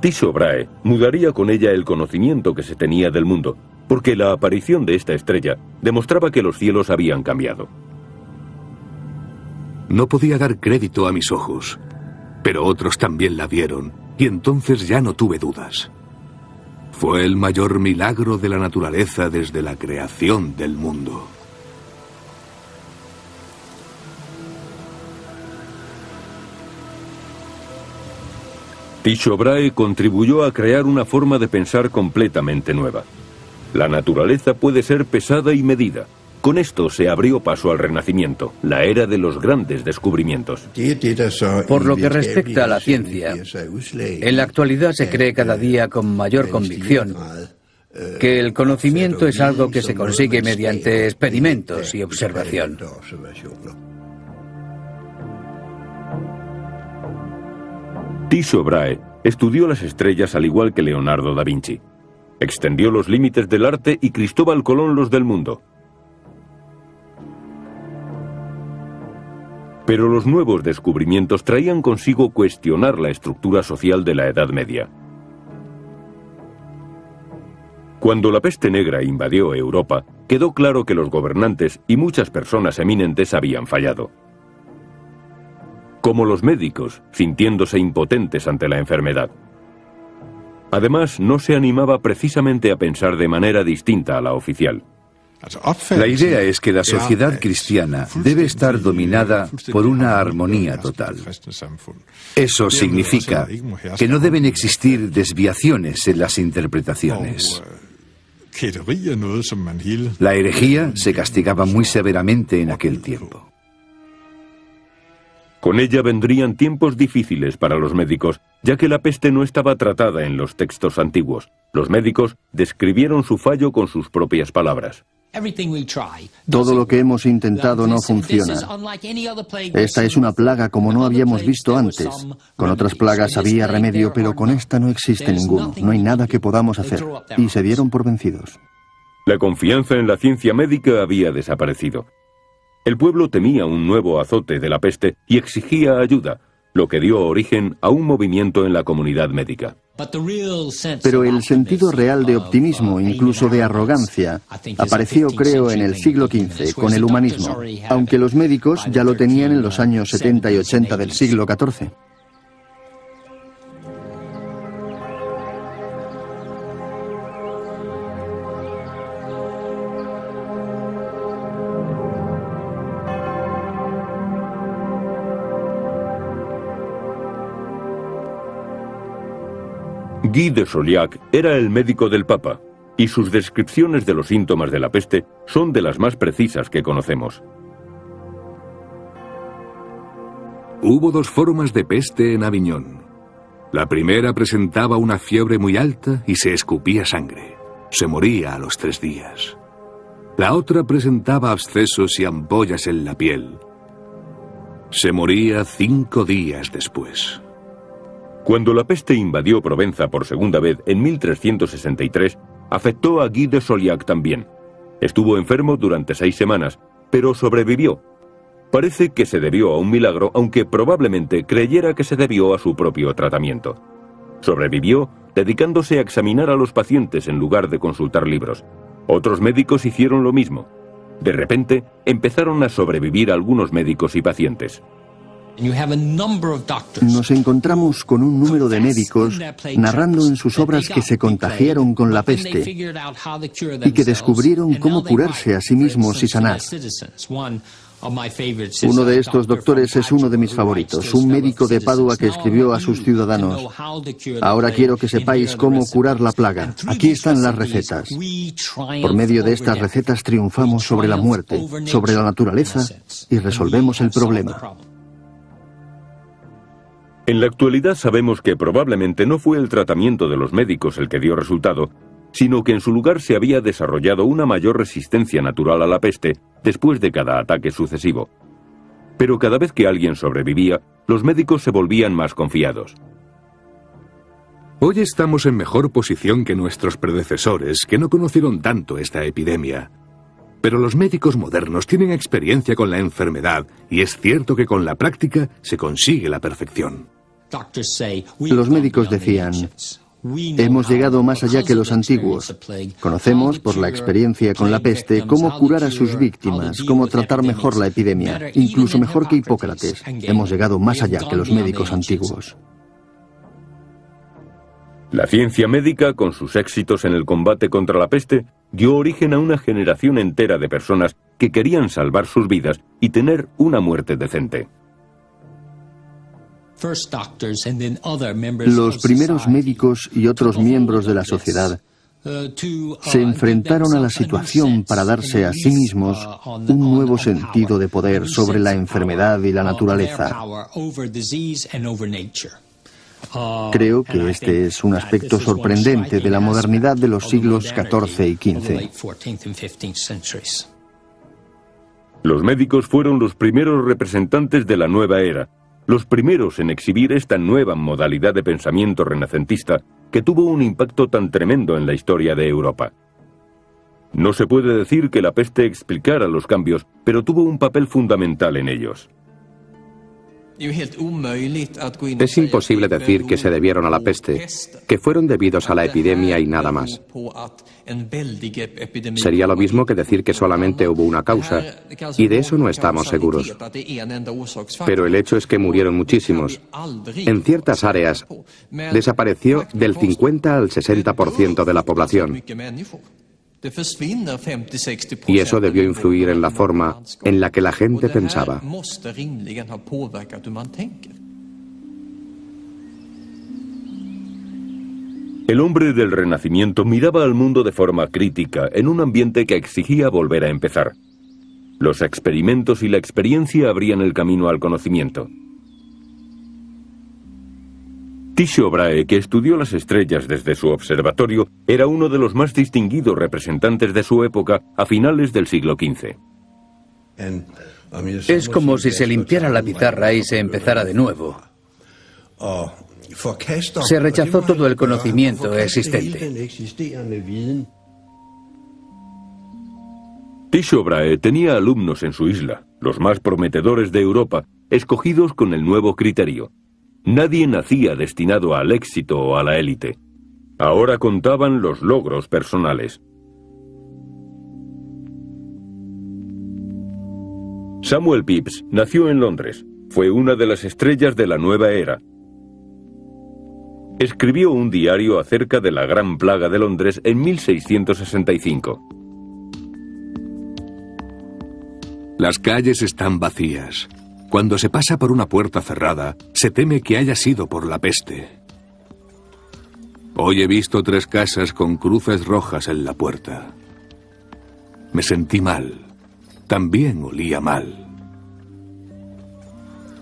Tycho Brahe mudaría con ella el conocimiento que se tenía del mundo, porque la aparición de esta estrella demostraba que los cielos habían cambiado. No podía dar crédito a mis ojos, pero otros también la vieron, y entonces ya no tuve dudas. Fue el mayor milagro de la naturaleza desde la creación del mundo. Tycho Brahe contribuyó a crear una forma de pensar completamente nueva. La naturaleza puede ser pesada y medida, Con esto se abrió paso al Renacimiento, la era de los grandes descubrimientos. Por lo que respecta a la ciencia, en la actualidad se cree cada día con mayor convicción que el conocimiento es algo que se consigue mediante experimentos y observación. Tycho Brahe estudió las estrellas al igual que Leonardo da Vinci. Extendió los límites del arte y Cristóbal Colón los del mundo. Pero los nuevos descubrimientos traían consigo cuestionar la estructura social de la Edad Media. Cuando la peste negra invadió Europa, quedó claro que los gobernantes y muchas personas eminentes habían fallado. Como los médicos, sintiéndose impotentes ante la enfermedad. Además, no se animaba precisamente a pensar de manera distinta a la oficial. La idea es que la sociedad cristiana debe estar dominada por una armonía total. Eso significa que no deben existir desviaciones en las interpretaciones. La herejía se castigaba muy severamente en aquel tiempo. Con ella vendrían tiempos difíciles para los médicos, ya que la peste no estaba tratada en los textos antiguos. Los médicos describieron su fallo con sus propias palabras. Todo lo que hemos intentado no funciona. Esta es una plaga como no habíamos visto antes. Con otras plagas había remedio, pero con esta no existe ninguno. No hay nada que podamos hacer. Y se dieron por vencidos. La confianza en la ciencia médica había desaparecido. El pueblo temía un nuevo azote de la peste y exigía ayuda, lo que dio origen a un movimiento en la comunidad médica. Pero el sentido real de optimismo, incluso de arrogancia, apareció, creo, en el siglo XV, con el humanismo, aunque los médicos ya lo tenían en los años 70 y 80 del siglo XIV. Guy de Chauliac era el médico del Papa, y sus descripciones de los síntomas de la peste son de las más precisas que conocemos. Hubo dos formas de peste en Aviñón. La primera presentaba una fiebre muy alta y se escupía sangre. Se moría a los 3 días. La otra presentaba abscesos y ampollas en la piel. Se moría 5 días después. Cuando la peste invadió Provenza por segunda vez en 1363, afectó a Guy de Chauliac también. Estuvo enfermo durante 6 semanas, pero sobrevivió. Parece que se debió a un milagro, aunque probablemente creyera que se debió a su propio tratamiento. Sobrevivió dedicándose a examinar a los pacientes en lugar de consultar libros. Otros médicos hicieron lo mismo. De repente, empezaron a sobrevivir algunos médicos y pacientes. Nos encontramos con un número de médicos narrando en sus obras que se contagiaron con la peste y que descubrieron cómo curarse a sí mismos y sanar. Uno de estos doctores es uno de mis favoritos, un médico de Padua que escribió a sus ciudadanos: ahora quiero que sepáis cómo curar la plaga. Aquí están las recetas. Por medio de estas recetas triunfamos sobre la muerte, sobre la naturaleza y resolvemos el problema. En la actualidad sabemos que probablemente no fue el tratamiento de los médicos el que dio resultado, sino que en su lugar se había desarrollado una mayor resistencia natural a la peste después de cada ataque sucesivo. Pero cada vez que alguien sobrevivía, los médicos se volvían más confiados. Hoy estamos en mejor posición que nuestros predecesores, que no conocieron tanto esta epidemia. Pero los médicos modernos tienen experiencia con la enfermedad y es cierto que con la práctica se consigue la perfección. Los médicos decían: hemos llegado más allá que los antiguos. Conocemos, por la experiencia con la peste, cómo curar a sus víctimas, cómo tratar mejor la epidemia, incluso mejor que Hipócrates. Hemos llegado más allá que los médicos antiguos. La ciencia médica, con sus éxitos en el combate contra la peste, dio origen a una generación entera de personas que querían salvar sus vidas y tener una muerte decente. Los primeros médicos y otros miembros de la sociedad se enfrentaron a la situación para darse a sí mismos un nuevo sentido de poder sobre la enfermedad y la naturaleza. Creo que este es un aspecto sorprendente de la modernidad de los siglos XIV y XV. Los médicos fueron los primeros representantes de la nueva era, los primeros en exhibir esta nueva modalidad de pensamiento renacentista que tuvo un impacto tan tremendo en la historia de Europa. No se puede decir que la peste explicara los cambios, pero tuvo un papel fundamental en ellos. Es imposible decir que se debieron a la peste, que fueron debidos a la epidemia y nada más. Sería lo mismo que decir que solamente hubo una causa, y de eso no estamos seguros. Pero el hecho es que murieron muchísimos. En ciertas áreas, desapareció del 50 al 60% de la población. Y eso debió influir en la forma en la que la gente pensaba. El hombre del Renacimiento miraba al mundo de forma crítica, en un ambiente que exigía volver a empezar. Los experimentos y la experiencia abrían el camino al conocimiento. Tycho Brahe, que estudió las estrellas desde su observatorio, era uno de los más distinguidos representantes de su época a finales del siglo XV. Es como si se limpiara la pizarra y se empezara de nuevo. Se rechazó todo el conocimiento existente. Tycho Brahe tenía alumnos en su isla, los más prometedores de Europa, escogidos con el nuevo criterio. Nadie nacía destinado al éxito o a la élite. Ahora contaban los logros personales. Samuel Pepys nació en Londres. Fue una de las estrellas de la nueva era. Escribió un diario acerca de la Gran Plaga de Londres en 1665. Las calles están vacías. Cuando se pasa por una puerta cerrada, se teme que haya sido por la peste. Hoy he visto 3 casas con cruces rojas en la puerta. Me sentí mal. También olía mal.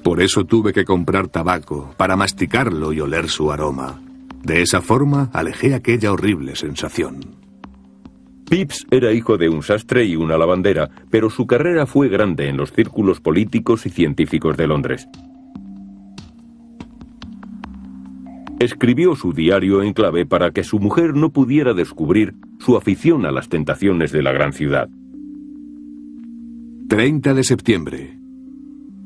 Por eso tuve que comprar tabaco, para masticarlo y oler su aroma. De esa forma alejé aquella horrible sensación. Pepys era hijo de un sastre y una lavandera, pero su carrera fue grande en los círculos políticos y científicos de Londres. Escribió su diario en clave para que su mujer no pudiera descubrir su afición a las tentaciones de la gran ciudad. 30 de septiembre.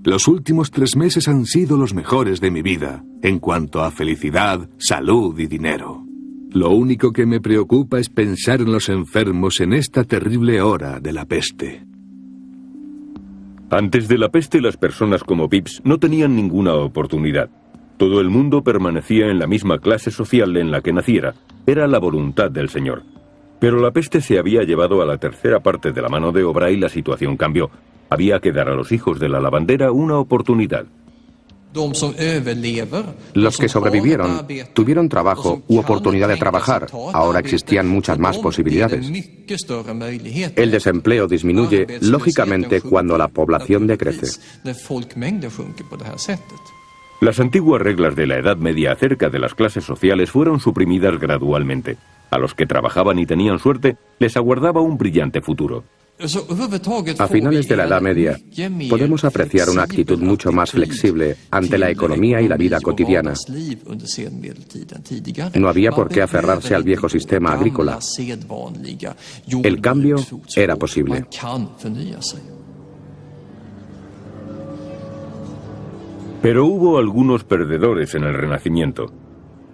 Los últimos 3 meses han sido los mejores de mi vida, en cuanto a felicidad, salud y dinero. Lo único que me preocupa es pensar en los enfermos en esta terrible hora de la peste. Antes de la peste, las personas como Pepys no tenían ninguna oportunidad. Todo el mundo permanecía en la misma clase social en la que naciera. Era la voluntad del Señor. Pero la peste se había llevado a la tercera parte de la mano de obra y la situación cambió. Había que dar a los hijos de la lavandera una oportunidad. Los que sobrevivieron tuvieron trabajo u oportunidad de trabajar. Ahora existían muchas más posibilidades. El desempleo disminuye, lógicamente, cuando la población decrece. Las antiguas reglas de la Edad Media acerca de las clases sociales fueron suprimidas gradualmente. A los que trabajaban y tenían suerte, les aguardaba un brillante futuro. A finales de la Edad Media, podemos apreciar una actitud mucho más flexible ante la economía y la vida cotidiana. No había por qué aferrarse al viejo sistema agrícola. El cambio era posible. Pero hubo algunos perdedores en el Renacimiento.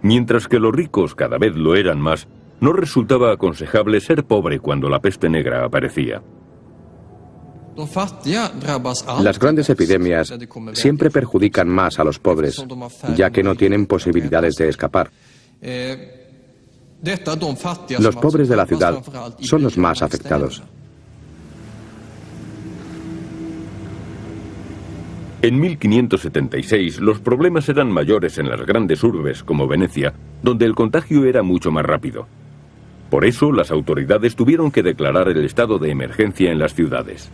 Mientras que los ricos cada vez lo eran más, no resultaba aconsejable ser pobre cuando la peste negra aparecía. Las grandes epidemias siempre perjudican más a los pobres, ya que no tienen posibilidades de escapar. Los pobres de la ciudad son los más afectados. En 1576 los problemas eran mayores en las grandes urbes como Venecia, donde el contagio era mucho más rápido. Por eso, las autoridades tuvieron que declarar el estado de emergencia en las ciudades.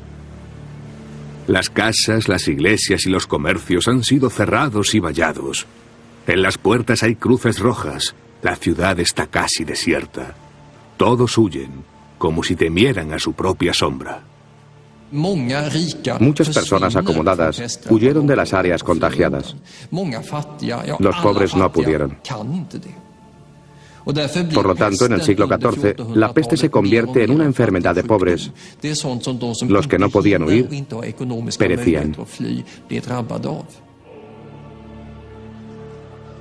Las casas, las iglesias y los comercios han sido cerrados y vallados. En las puertas hay cruces rojas. La ciudad está casi desierta. Todos huyen, como si temieran a su propia sombra. Muchas personas acomodadas huyeron de las áreas contagiadas. Los pobres no pudieron. Por lo tanto, en el siglo XIV, la peste se convierte en una enfermedad de pobres. Los que no podían huir perecían.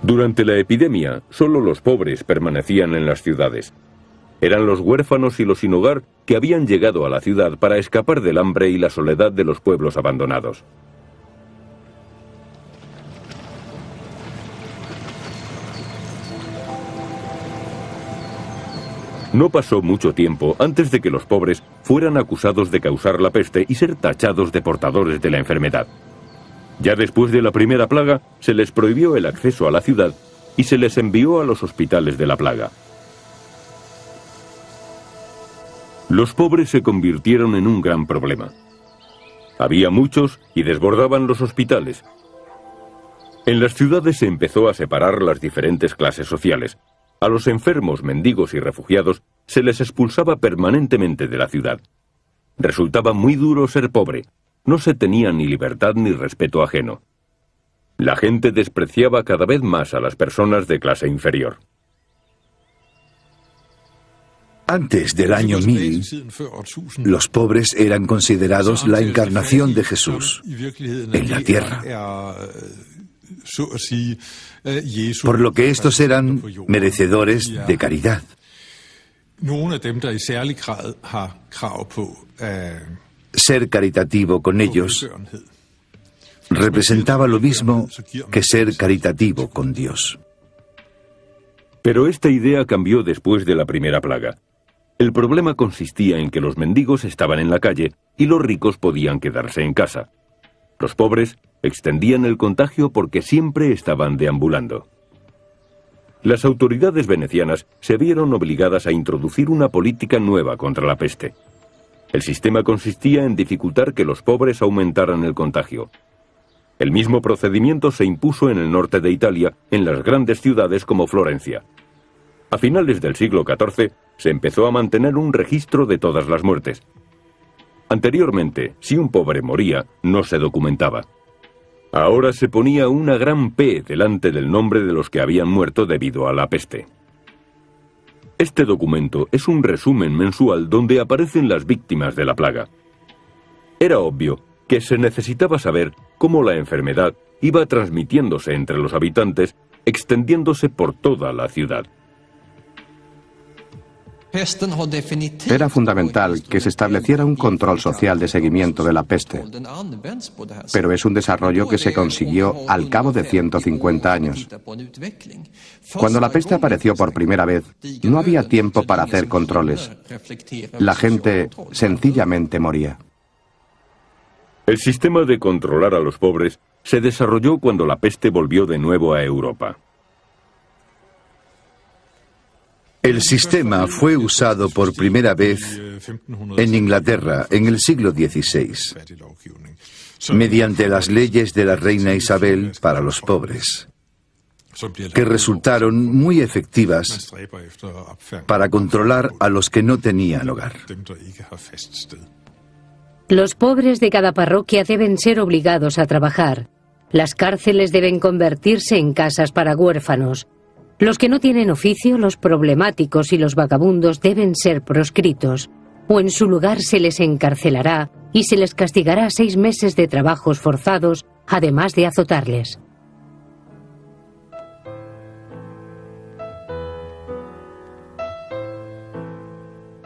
Durante la epidemia, solo los pobres permanecían en las ciudades. Eran los huérfanos y los sin hogar que habían llegado a la ciudad para escapar del hambre y la soledad de los pueblos abandonados. No pasó mucho tiempo antes de que los pobres fueran acusados de causar la peste y ser tachados de portadores de la enfermedad. Ya después de la primera plaga, se les prohibió el acceso a la ciudad y se les envió a los hospitales de la plaga. Los pobres se convirtieron en un gran problema. Había muchos y desbordaban los hospitales. En las ciudades se empezó a separar las diferentes clases sociales. A los enfermos, mendigos y refugiados se les expulsaba permanentemente de la ciudad. Resultaba muy duro ser pobre. No se tenía ni libertad ni respeto ajeno. La gente despreciaba cada vez más a las personas de clase inferior. Antes del año 1000, los pobres eran considerados la encarnación de Jesús en la tierra. Por lo que estos eran merecedores de caridad. Ser caritativo con ellos representaba lo mismo que ser caritativo con Dios. Pero esta idea cambió después de la primera plaga. El problema consistía en que los mendigos estaban en la calle y los ricos podían quedarse en casa. Los pobres extendían el contagio porque siempre estaban deambulando. Las autoridades venecianas se vieron obligadas a introducir una política nueva contra la peste. El sistema consistía en dificultar que los pobres aumentaran el contagio. El mismo procedimiento se impuso en el norte de Italia, en las grandes ciudades como Florencia. A finales del siglo XIV se empezó a mantener un registro de todas las muertes. Anteriormente, si un pobre moría, no se documentaba. Ahora se ponía una gran P delante del nombre de los que habían muerto debido a la peste. Este documento es un resumen mensual donde aparecen las víctimas de la plaga. Era obvio que se necesitaba saber cómo la enfermedad iba transmitiéndose entre los habitantes, extendiéndose por toda la ciudad. Era fundamental que se estableciera un control social de seguimiento de la peste, pero es un desarrollo que se consiguió al cabo de 150 años. Cuando la peste apareció por primera vez, no había tiempo para hacer controles. La gente sencillamente moría. El sistema de controlar a los pobres se desarrolló cuando la peste volvió de nuevo a Europa. El sistema fue usado por primera vez en Inglaterra en el siglo XVI, mediante las leyes de la reina Isabel para los pobres, que resultaron muy efectivas para controlar a los que no tenían hogar. Los pobres de cada parroquia deben ser obligados a trabajar. Las cárceles deben convertirse en casas para huérfanos. Los que no tienen oficio, los problemáticos y los vagabundos deben ser proscritos, o en su lugar se les encarcelará y se les castigará 6 meses de trabajos forzados, además de azotarles.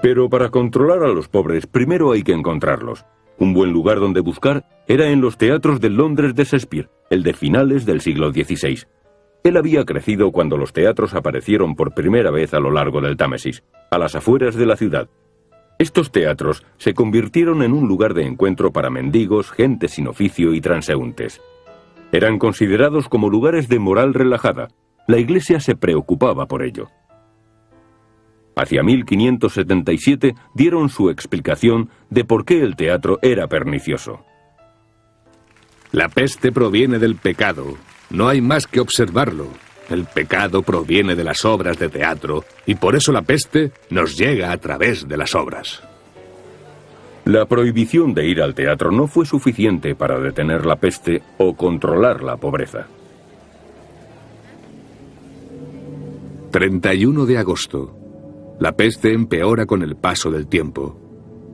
Pero para controlar a los pobres, primero hay que encontrarlos. Un buen lugar donde buscar era en los teatros del Londres de Shakespeare, el de finales del siglo XVI. Él había crecido cuando los teatros aparecieron por primera vez a lo largo del Támesis, a las afueras de la ciudad. Estos teatros se convirtieron en un lugar de encuentro para mendigos, gente sin oficio y transeúntes. Eran considerados como lugares de moral relajada. La Iglesia se preocupaba por ello. Hacia 1577 dieron su explicación de por qué el teatro era pernicioso. La peste proviene del pecado. No hay más que observarlo. El pecado proviene de las obras de teatro y por eso la peste nos llega a través de las obras. La prohibición de ir al teatro no fue suficiente para detener la peste o controlar la pobreza. 31 de agosto. La peste empeora con el paso del tiempo.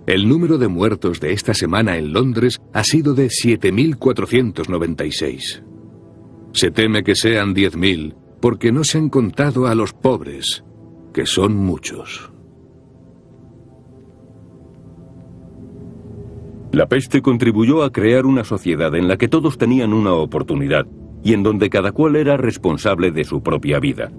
El número de muertos de esta semana en Londres ha sido de 7.496. Se teme que sean 10.000 porque no se han contado a los pobres, que son muchos. La peste contribuyó a crear una sociedad en la que todos tenían una oportunidad y en donde cada cual era responsable de su propia vida.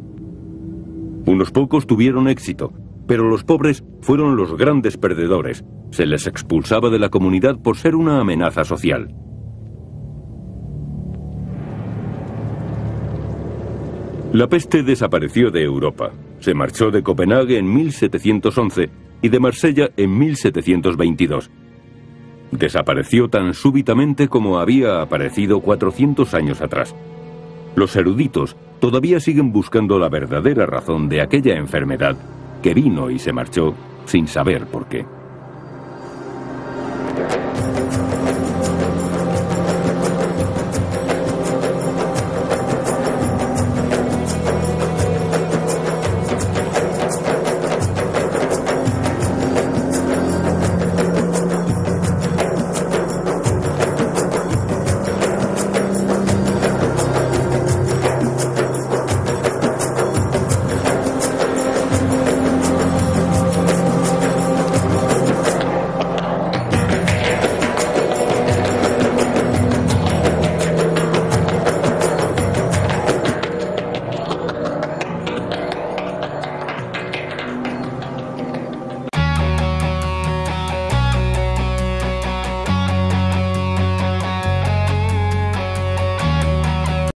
Unos pocos tuvieron éxito, pero los pobres fueron los grandes perdedores. Se les expulsaba de la comunidad por ser una amenaza social. La peste desapareció de Europa. Se marchó de Copenhague en 1711 y de Marsella en 1722. Desapareció tan súbitamente como había aparecido 400 años atrás. Los eruditos todavía siguen buscando la verdadera razón de aquella enfermedad que vino y se marchó sin saber por qué.